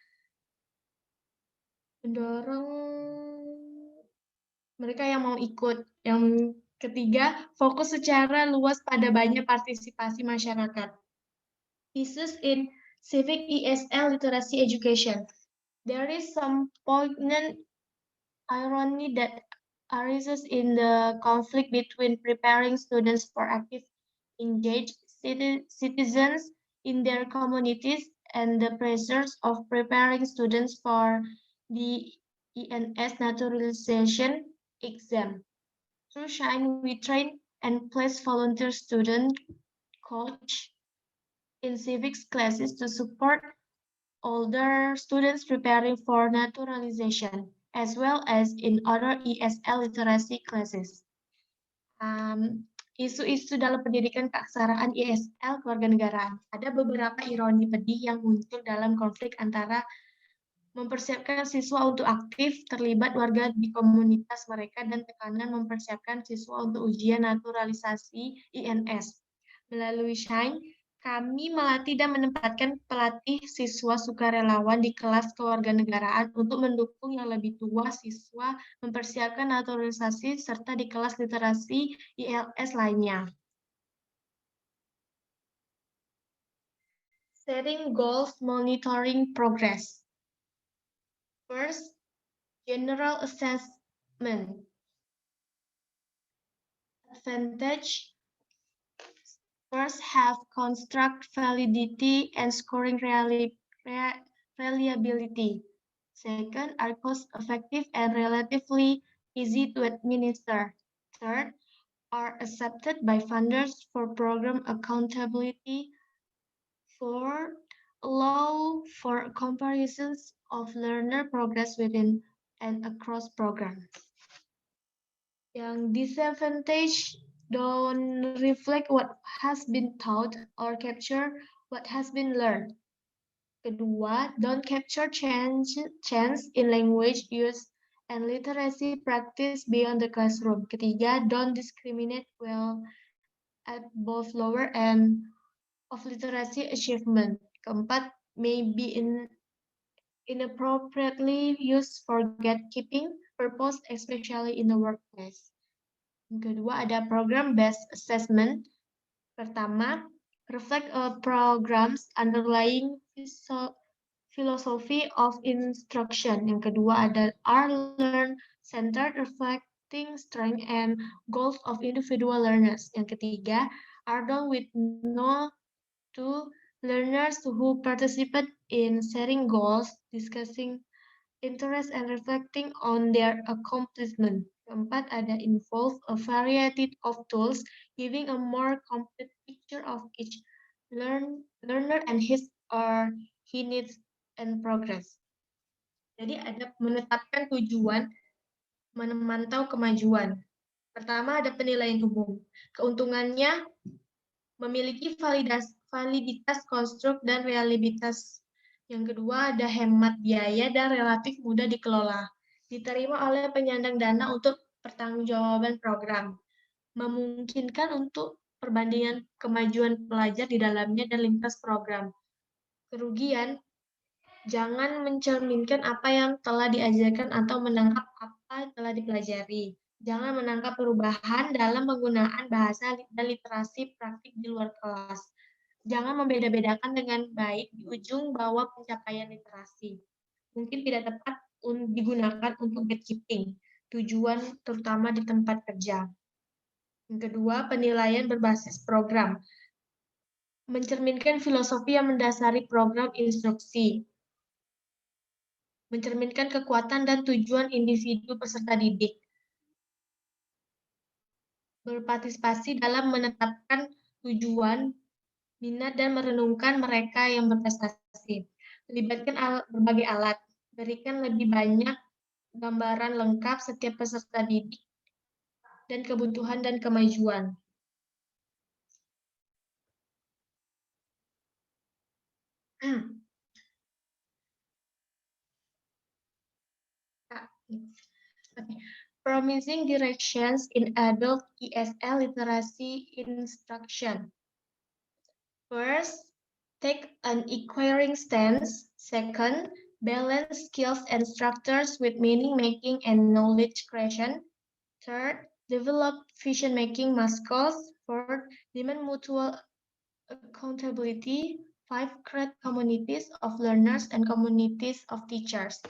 B: mereka yang mau ikut. Yang ketiga, fokus secara luas pada banyak partisipasi masyarakat. Issues in civic ESL literacy education. There is some poignant irony that arises in the conflict between preparing students for active, engaged citizens in their communities and the pressures of preparing students for the ENS naturalization exam. Through Shine, we train and place volunteer student coach in civics classes to support older students preparing for naturalization, as well as in other ESL literacy classes. Isu-isu dalam pendidikan keaksaraan ISL kewarganegaraan. Ada beberapa ironi pedih yang muncul dalam konflik antara mempersiapkan siswa untuk aktif terlibat warga di komunitas mereka dan tekanan mempersiapkan siswa untuk ujian naturalisasi INS. Melalui Shine, kami melatih dan menempatkan pelatih siswa sukarelawan di kelas kewarganegaraan untuk mendukung yang lebih tua siswa mempersiapkan naturalisasi serta di kelas literasi ILS lainnya. Setting goals, monitoring progress. First, general assessment. Advantage. First, have construct validity and scoring reliability. Second, are cost-effective and relatively easy to administer. Third, are accepted by funders for program accountability. Fourth, allow for comparisons of learner progress within and across programs. Yang disadvantage don't reflect what has been taught or capture what has been learned. Kedua, don't capture change in language use and literacy practice beyond the classroom. Ketiga, don't discriminate well at both lower and of literacy achievement. Keempat, may be inappropriately used for gatekeeping purpose, especially in the workplace. Yang kedua, ada program-based assessment. Pertama, reflect a program's underlying philosophy of instruction. Yang kedua ada are learn-centered, reflecting strength and goals of individual learners. Yang ketiga, are done with no to learners who participate in setting goals, discussing interest and reflecting on their accomplishment. Keempat, ada involve a variety of tools, giving a more complete picture of each learner and his or he needs and progress. Jadi ada menetapkan tujuan, memantau kemajuan. Pertama ada penilaian umum. Keuntungannya memiliki validitas konstruk dan reliabilitas. Yang kedua ada hemat biaya dan relatif mudah dikelola. Diterima oleh penyandang dana untuk pertanggungjawaban program. Memungkinkan untuk perbandingan kemajuan pelajar di dalamnya dan lintas program. Kerugian, jangan mencerminkan apa yang telah diajarkan atau menangkap apa yang telah dipelajari. Jangan menangkap perubahan dalam penggunaan bahasa dan literasi praktik di luar kelas. Jangan membeda-bedakan dengan baik di ujung bawah pencapaian literasi. Mungkin tidak tepat digunakan untuk gatekeeping, tujuan terutama di tempat kerja. Yang kedua, penilaian berbasis program. Mencerminkan filosofi yang mendasari program instruksi. Mencerminkan kekuatan dan tujuan individu peserta didik. Berpartisipasi dalam menetapkan tujuan, minat, dan merenungkan mereka yang berprestasi. Melibatkan berbagai alat. Berikan lebih banyak gambaran lengkap setiap peserta didik dan kebutuhan dan kemajuan. Okay. Promising directions in adult ESL literacy instruction. First, take an inquiring stance. Second, balance skills and structures with meaning making and knowledge creation. Third, develop vision-making muscles. Fourth, demand mutual accountability. 5, create communities of learners and communities of teachers.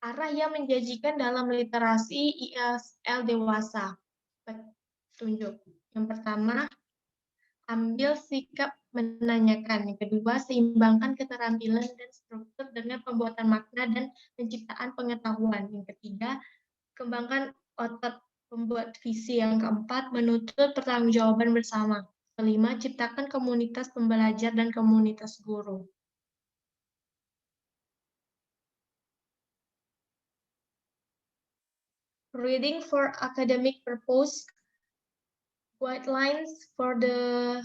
B: Arah yang menjanjikan dalam literasi ESL dewasa. Tunjuk. Yang pertama, ambil sikap menanyakan. Yang kedua, seimbangkan keterampilan dan struktur dengan pembuatan makna dan penciptaan pengetahuan. Yang ketiga, kembangkan otot pembuat visi. Yang keempat, menuntut pertanggungjawaban bersama. Kelima, ciptakan komunitas pembelajar dan komunitas guru. Reading for academic purpose, guidelines for the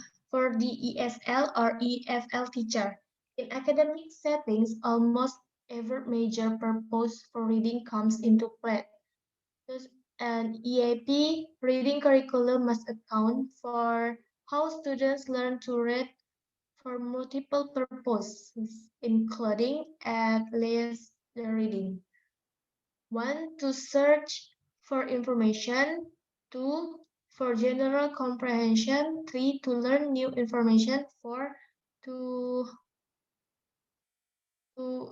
B: ESL or EFL teacher. In academic settings, almost every major purpose for reading comes into play. Thus, an EAP reading curriculum must account for how students learn to read for multiple purposes, including at least the reading. 1, to search for information. 2, for general comprehension. 3, to learn new information. 4, to to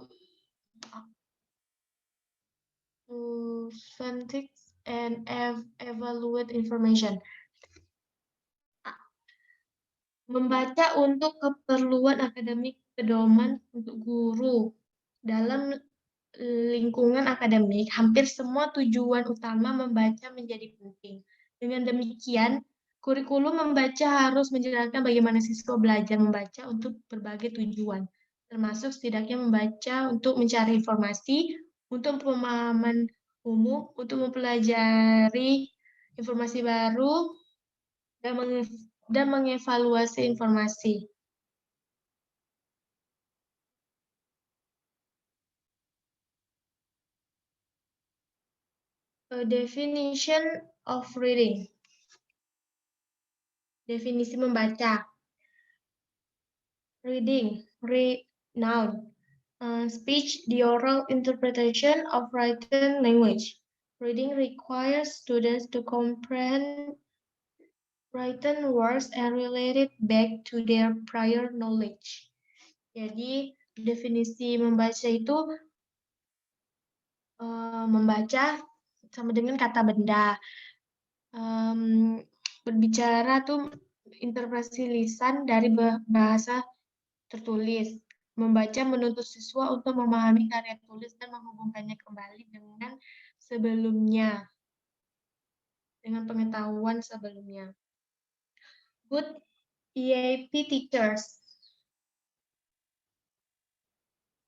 B: synthesize and evaluate information. Membaca untuk keperluan akademik, pedoman untuk guru. Dalam lingkungan akademik, hampir semua tujuan utama membaca menjadi penting. Dengan demikian, kurikulum membaca harus menjelaskan bagaimana siswa belajar membaca untuk berbagai tujuan, termasuk setidaknya membaca untuk mencari informasi, untuk pemahaman umum, untuk mempelajari informasi baru, dan mengevaluasi informasi. A definition of reading. Definisi membaca. Reading, noun. Speech, the oral interpretation of written language. Reading requires students to comprehend written words and relate it back to their prior knowledge. Jadi, definisi membaca itu membaca sama dengan kata benda. Berbicara tuh interpretasi lisan dari bahasa tertulis. Membaca menuntut siswa untuk memahami karya tulis dan menghubungkannya kembali dengan sebelumnya, dengan pengetahuan sebelumnya. Good EAP teachers.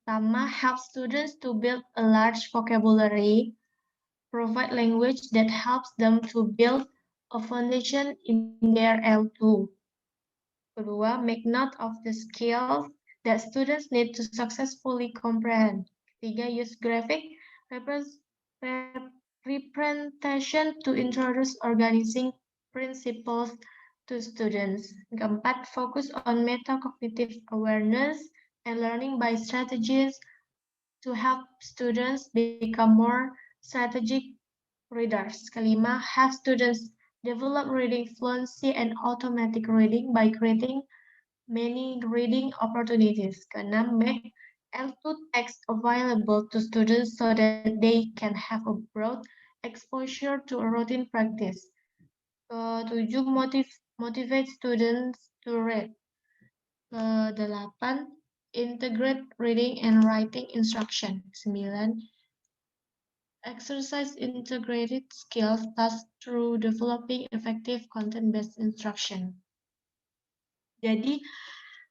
B: Pertama, help students to build a large vocabulary, provide language that helps them to build a foundation in their L2. Kedua, make note of the skills that students need to successfully comprehend. Ketiga, use graphic representation to introduce organizing principles to students. Keempat, focus on metacognitive awareness and learning by strategies to help students become more strategic readers. Kelima, have students develop reading fluency and automatic reading by creating many reading opportunities. Keenam, make L2 text available to students so that they can have a broad exposure to a routine practice. Ketujuh, motivate students to read. Kedelapan, integrate reading and writing instruction. 9, exercise integrated skills thus through developing effective content-based instruction. Jadi,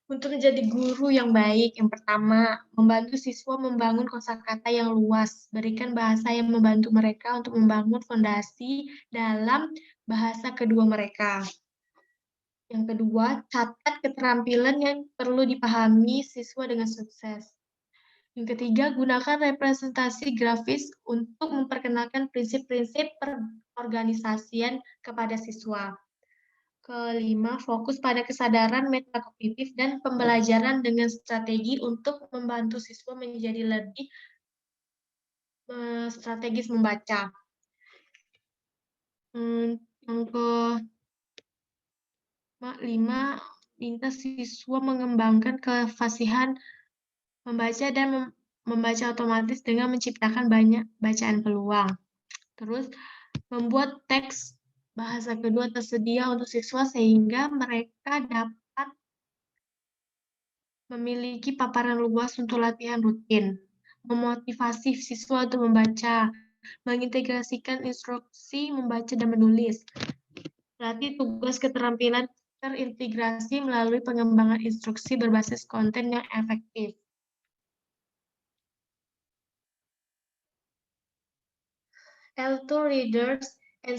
B: untuk menjadi guru yang baik, yang pertama, membantu siswa membangun kosakata yang luas, berikan bahasa yang membantu mereka untuk membangun fondasi dalam bahasa kedua mereka. Yang kedua, catat keterampilan yang perlu dipahami siswa dengan sukses. Yang ketiga, gunakan representasi grafis untuk memperkenalkan prinsip-prinsip perorganisasian kepada siswa. Kelima, fokus pada kesadaran metakognitif dan pembelajaran dengan strategi untuk membantu siswa menjadi lebih strategis membaca. Yang kelima, minta siswa mengembangkan kefasihan membaca dan membaca otomatis dengan menciptakan banyak bacaan peluang. Terus, membuat teks bahasa kedua tersedia untuk siswa sehingga mereka dapat memiliki paparan luas untuk latihan rutin. Memotivasi siswa untuk membaca, mengintegrasikan instruksi membaca dan menulis. Latih tugas keterampilan terintegrasi melalui pengembangan instruksi berbasis konten yang efektif. L2 readers and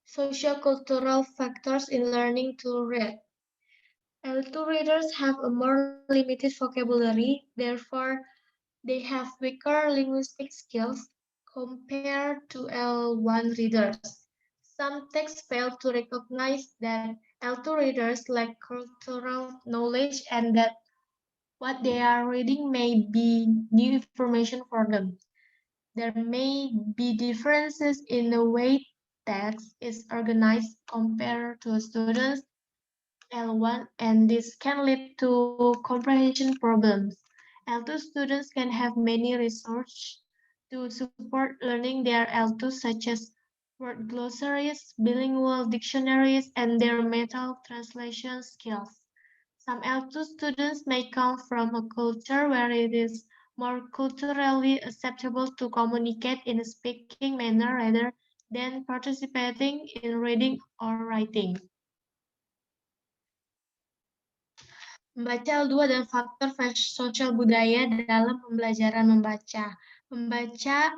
B: social-cultural factors in learning to read. L2 readers have a more limited vocabulary, therefore they have weaker linguistic skills compared to L1 readers. Some texts fail to recognize that L2 readers lack cultural knowledge and that what they are reading may be new information for them. There may be differences in the way text is organized compared to students L1, and this can lead to comprehension problems. L2 students can have many resources to support learning their L2, such as word glossaries, bilingual dictionaries, and their meta translation skills. Some L2 students may come from a culture where it is more culturally acceptable to communicate in a speaking manner rather than participating in reading or writing. Membaca L2 dan faktor sosial budaya dalam pembelajaran membaca. Membaca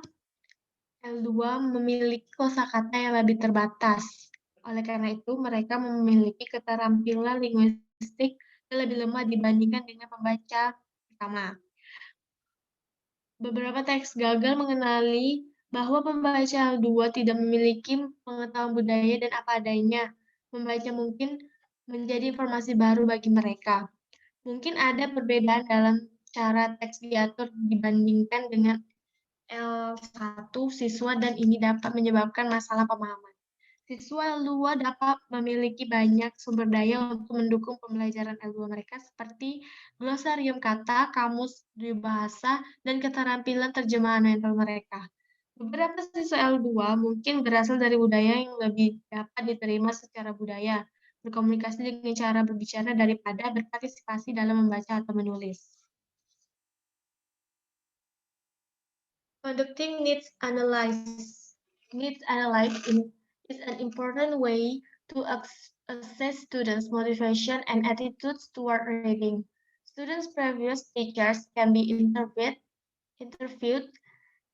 B: L2 memiliki kosakata yang lebih terbatas. Oleh karena itu, mereka memiliki keterampilan linguistik yang lebih lemah dibandingkan dengan pembaca pertama. Beberapa teks gagal mengenali bahwa pembaca L2 tidak memiliki pengetahuan budaya dan apa adanya. Membaca mungkin menjadi informasi baru bagi mereka. Mungkin ada perbedaan dalam cara teks diatur dibandingkan dengan L1 siswa dan ini dapat menyebabkan masalah pemahaman. Siswa L2 dapat memiliki banyak sumber daya untuk mendukung pembelajaran L2 mereka seperti glosarium kata, kamus bahasa, dan keterampilan terjemahan mental mereka. Beberapa siswa L2 mungkin berasal dari budaya yang lebih dapat diterima secara budaya, berkomunikasi dengan cara berbicara daripada berpartisipasi dalam membaca atau menulis. Conducting needs analysis is an important way to assess students' motivation and attitudes toward reading. Students' previous teachers can be interviewed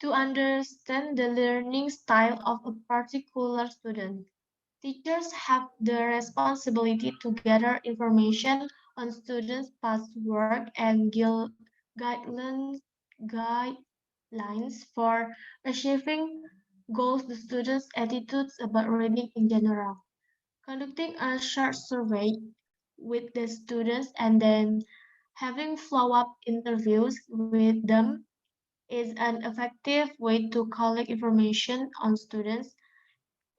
B: to understand the learning style of a particular student. Teachers have the responsibility to gather information on students' past work and guidelines for achieving goals, the students' attitudes about reading in general. Conducting a short survey with the students and then having follow-up interviews with them is an effective way to collect information on students.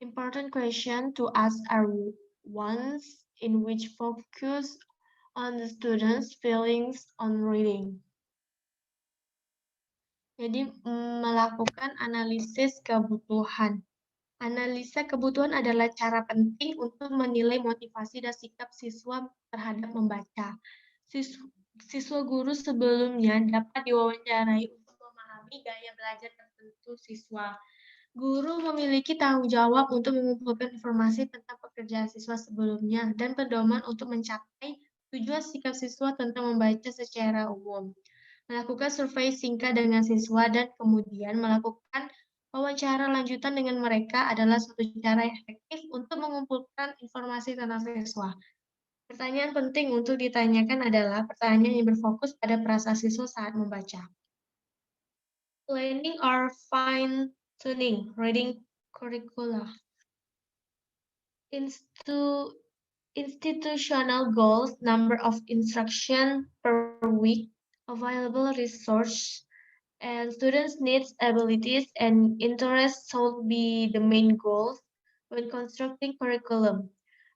B: Important questions to ask are ones in which focus on the students' feelings on reading. Jadi, melakukan analisis kebutuhan. Analisa kebutuhan adalah cara penting untuk menilai motivasi dan sikap siswa terhadap membaca. Siswa guru sebelumnya dapat diwawancarai untuk memahami gaya belajar tertentu siswa. Guru memiliki tanggung jawab untuk mengumpulkan informasi tentang pekerjaan siswa sebelumnya dan pedoman untuk mencapai tujuan sikap siswa tentang membaca secara umum. Melakukan survei singkat dengan siswa dan kemudian melakukan wawancara lanjutan dengan mereka adalah suatu cara yang efektif untuk mengumpulkan informasi tentang siswa. Pertanyaan penting untuk ditanyakan adalah pertanyaan yang berfokus pada perasaan siswa saat membaca. Planning or fine-tuning reading curricula. Institutional goals, number of instruction per week, available resource, and students' needs, abilities, and interests should be the main goals when constructing curriculum.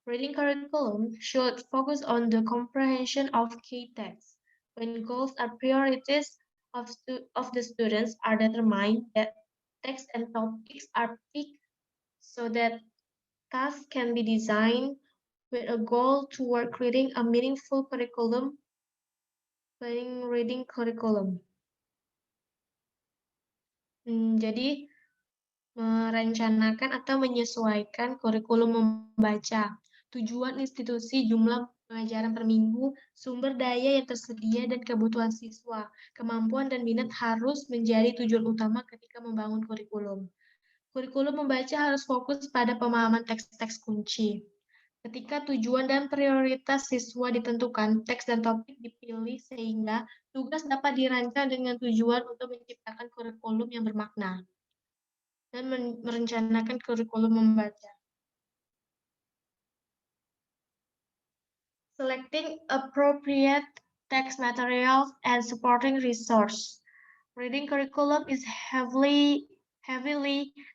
B: Reading curriculum should focus on the comprehension of key texts. When goals or priorities of the students are determined, that text and topics are picked so that tasks can be designed with a goal toward creating a meaningful curriculum, reading curriculum. Jadi, merencanakan atau menyesuaikan kurikulum membaca, tujuan institusi, jumlah pengajaran per minggu, sumber daya yang tersedia, dan kebutuhan siswa. Kemampuan dan minat harus menjadi tujuan utama ketika membangun kurikulum. Kurikulum membaca harus fokus pada pemahaman teks-teks kunci. Ketika tujuan dan prioritas siswa ditentukan, teks dan topik dipilih sehingga tugas dapat dirancang dengan tujuan untuk menciptakan kurikulum yang bermakna dan merencanakan kurikulum membaca. Selecting appropriate text materials and supporting resource. Reading curriculum is heavily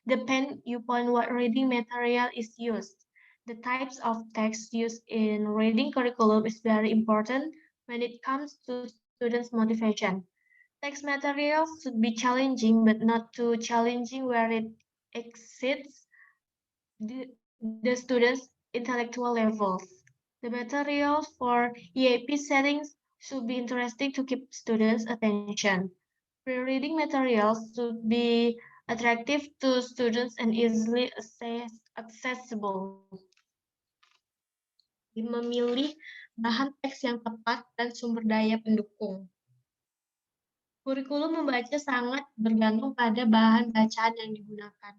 B: depend upon what reading material is used. The types of text used in reading curriculum is very important when it comes to students' motivation. Text materials should be challenging, but not too challenging where it exceeds the students' intellectual levels. The materials for EAP settings should be interesting to keep students' attention. Pre-reading materials should be attractive to students and easily accessible. Memilih bahan teks yang tepat dan sumber daya pendukung. Kurikulum membaca sangat bergantung pada bahan bacaan yang digunakan.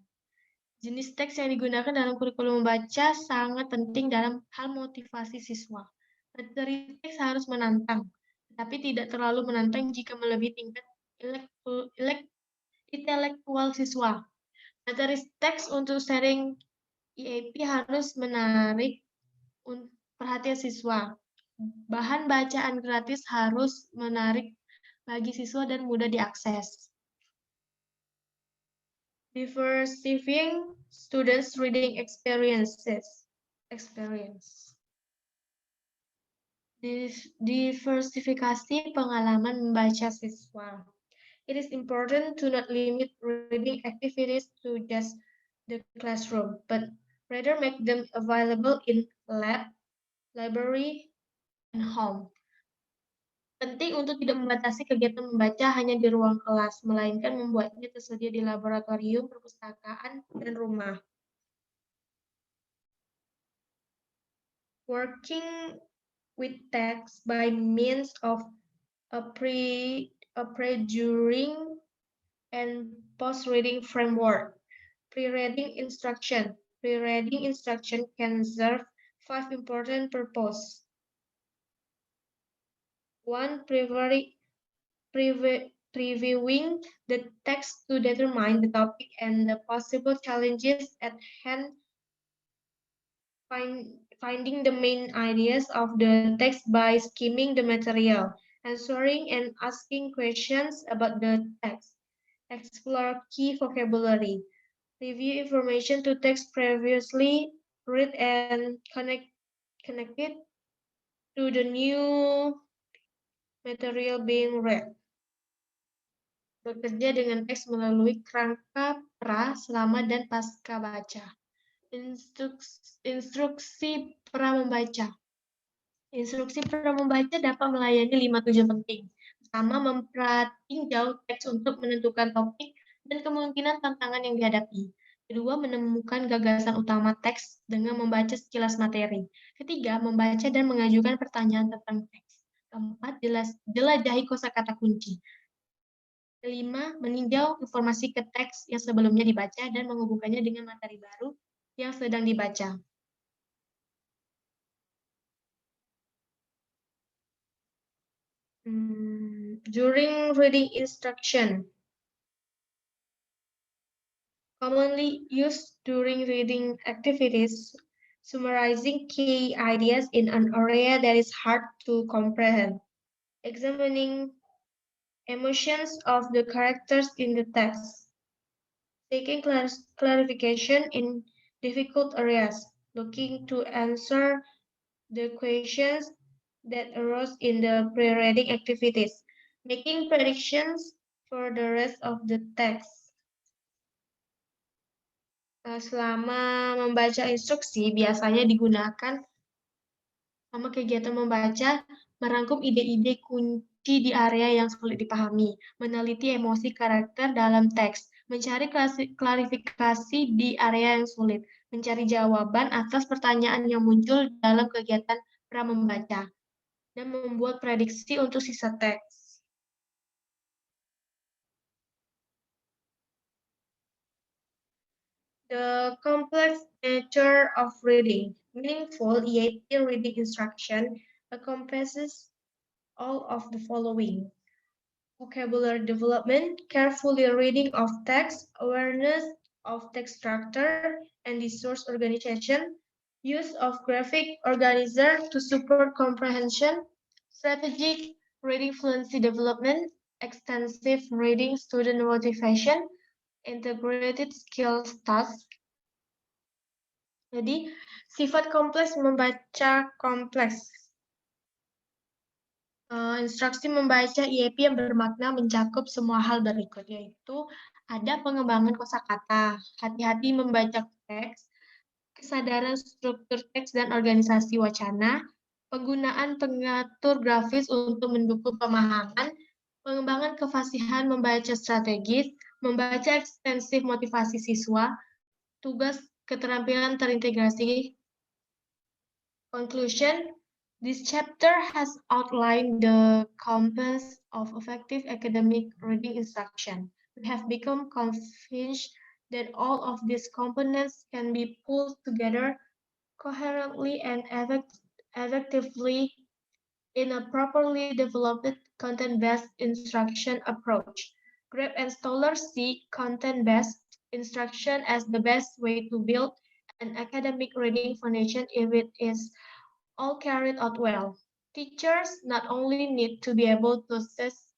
B: Jenis teks yang digunakan dalam kurikulum membaca sangat penting dalam hal motivasi siswa. Materi teks harus menantang, tapi tidak terlalu menantang jika melebihi tingkat intelektual siswa. Materi teks untuk sharing EAP harus menarik perhatian siswa. Bahan bacaan gratis harus menarik bagi siswa dan mudah diakses. Diversifying students' reading experience. Diversifikasi pengalaman membaca siswa. It is important to not limit reading activities to just the classroom, but rather make them available in lab, library, and home. Penting untuk tidak membatasi kegiatan membaca hanya di ruang kelas, melainkan membuatnya tersedia di laboratorium, perpustakaan, dan rumah. Working with text by means of a pre-during and post-reading framework. Pre-reading instruction. Pre-reading instruction can serve 5 important purposes. 1. Previewing the text to determine the topic and the possible challenges at hand. Finding the main ideas of the text by skimming the material. Answering and asking questions about the text. Explore key vocabulary. Review information to text previously read and connect it to the new material being read. Bekerja dengan teks melalui kerangka pra, selama, dan pasca baca. Instruksi pra membaca. Instruksi pra membaca dapat melayani 5 tujuan penting. Pertama, mempertinjau teks untuk menentukan topik dan kemungkinan tantangan yang dihadapi. Kedua, menemukan gagasan utama teks dengan membaca sekilas materi. Ketiga, membaca dan mengajukan pertanyaan tentang teks. Keempat, jelajahi kosakata kunci. Kelima, meninjau informasi ke teks yang sebelumnya dibaca dan menghubungkannya dengan materi baru yang sedang dibaca. During reading instruction. Commonly used during reading activities, summarizing key ideas in an area that is hard to comprehend. Examining emotions of the characters in the text. Taking clarification in difficult areas. Looking to answer the questions that arose in the pre-reading activities. Making predictions for the rest of the text. Selama membaca instruksi, biasanya digunakan sama kegiatan membaca, merangkum ide-ide kunci di area yang sulit dipahami, meneliti emosi karakter dalam teks, mencari klarifikasi di area yang sulit, mencari jawaban atas pertanyaan yang muncul dalam kegiatan pra membaca, dan membuat prediksi untuk sisa teks. The complex nature of reading. Meaningful EAP reading instruction encompasses all of the following: vocabulary development, carefully reading of text, awareness of text structure and resource organization, use of graphic organizer to support comprehension, strategic reading fluency development, extensive reading student motivation, integrated skills task. Jadi, sifat kompleks membaca kompleks. Instruksi membaca IEP yang bermakna mencakup semua hal berikut, yaitu ada pengembangan kosakata, hati-hati membaca teks, kesadaran struktur teks dan organisasi wacana, penggunaan pengatur grafis untuk mendukung pemahaman, pengembangan kefasihan membaca strategis, membaca ekstensif motivasi siswa, tugas keterampilan terintegrasi. Conclusion. This chapter has outlined the compass of effective academic reading instruction. We have become convinced that all of these components can be pulled together coherently and effectively in a properly developed content-based instruction approach. Greb and Stoller see content-based instruction as the best way to build an academic reading foundation if it is all carried out well. Teachers not only need to be able to assess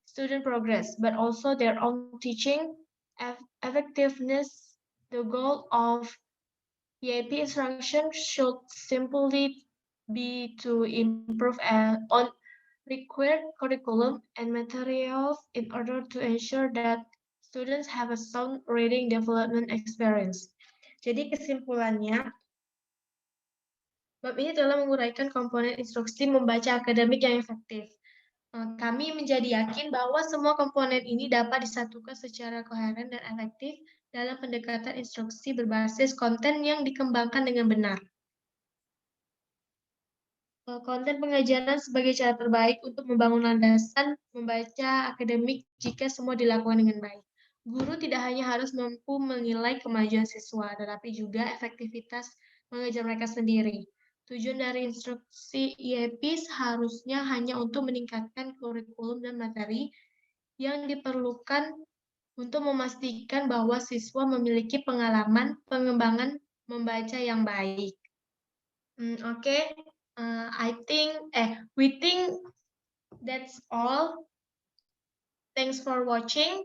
B: student progress, but also their own teaching effectiveness. The goal of EAP instruction should simply be to improve on required curriculum and materials in order to ensure that students have a sound reading development experience. Jadi kesimpulannya, bab ini telah menguraikan komponen instruksi membaca akademik yang efektif. Kami menjadi yakin bahwa semua komponen ini dapat disatukan secara koheren dan efektif dalam pendekatan instruksi berbasis konten yang dikembangkan dengan benar. Konten pengajaran sebagai cara terbaik untuk membangun landasan membaca akademik jika semua dilakukan dengan baik. Guru tidak hanya harus mampu menilai kemajuan siswa, tetapi juga efektivitas mengajar mereka sendiri. Tujuan dari instruksi IEP seharusnya hanya untuk meningkatkan kurikulum dan materi yang diperlukan untuk memastikan bahwa siswa memiliki pengalaman pengembangan membaca yang baik. Oke. We think that's all. Thanks for watching.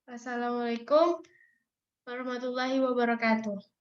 B: Wassalamualaikum warahmatullahi wabarakatuh.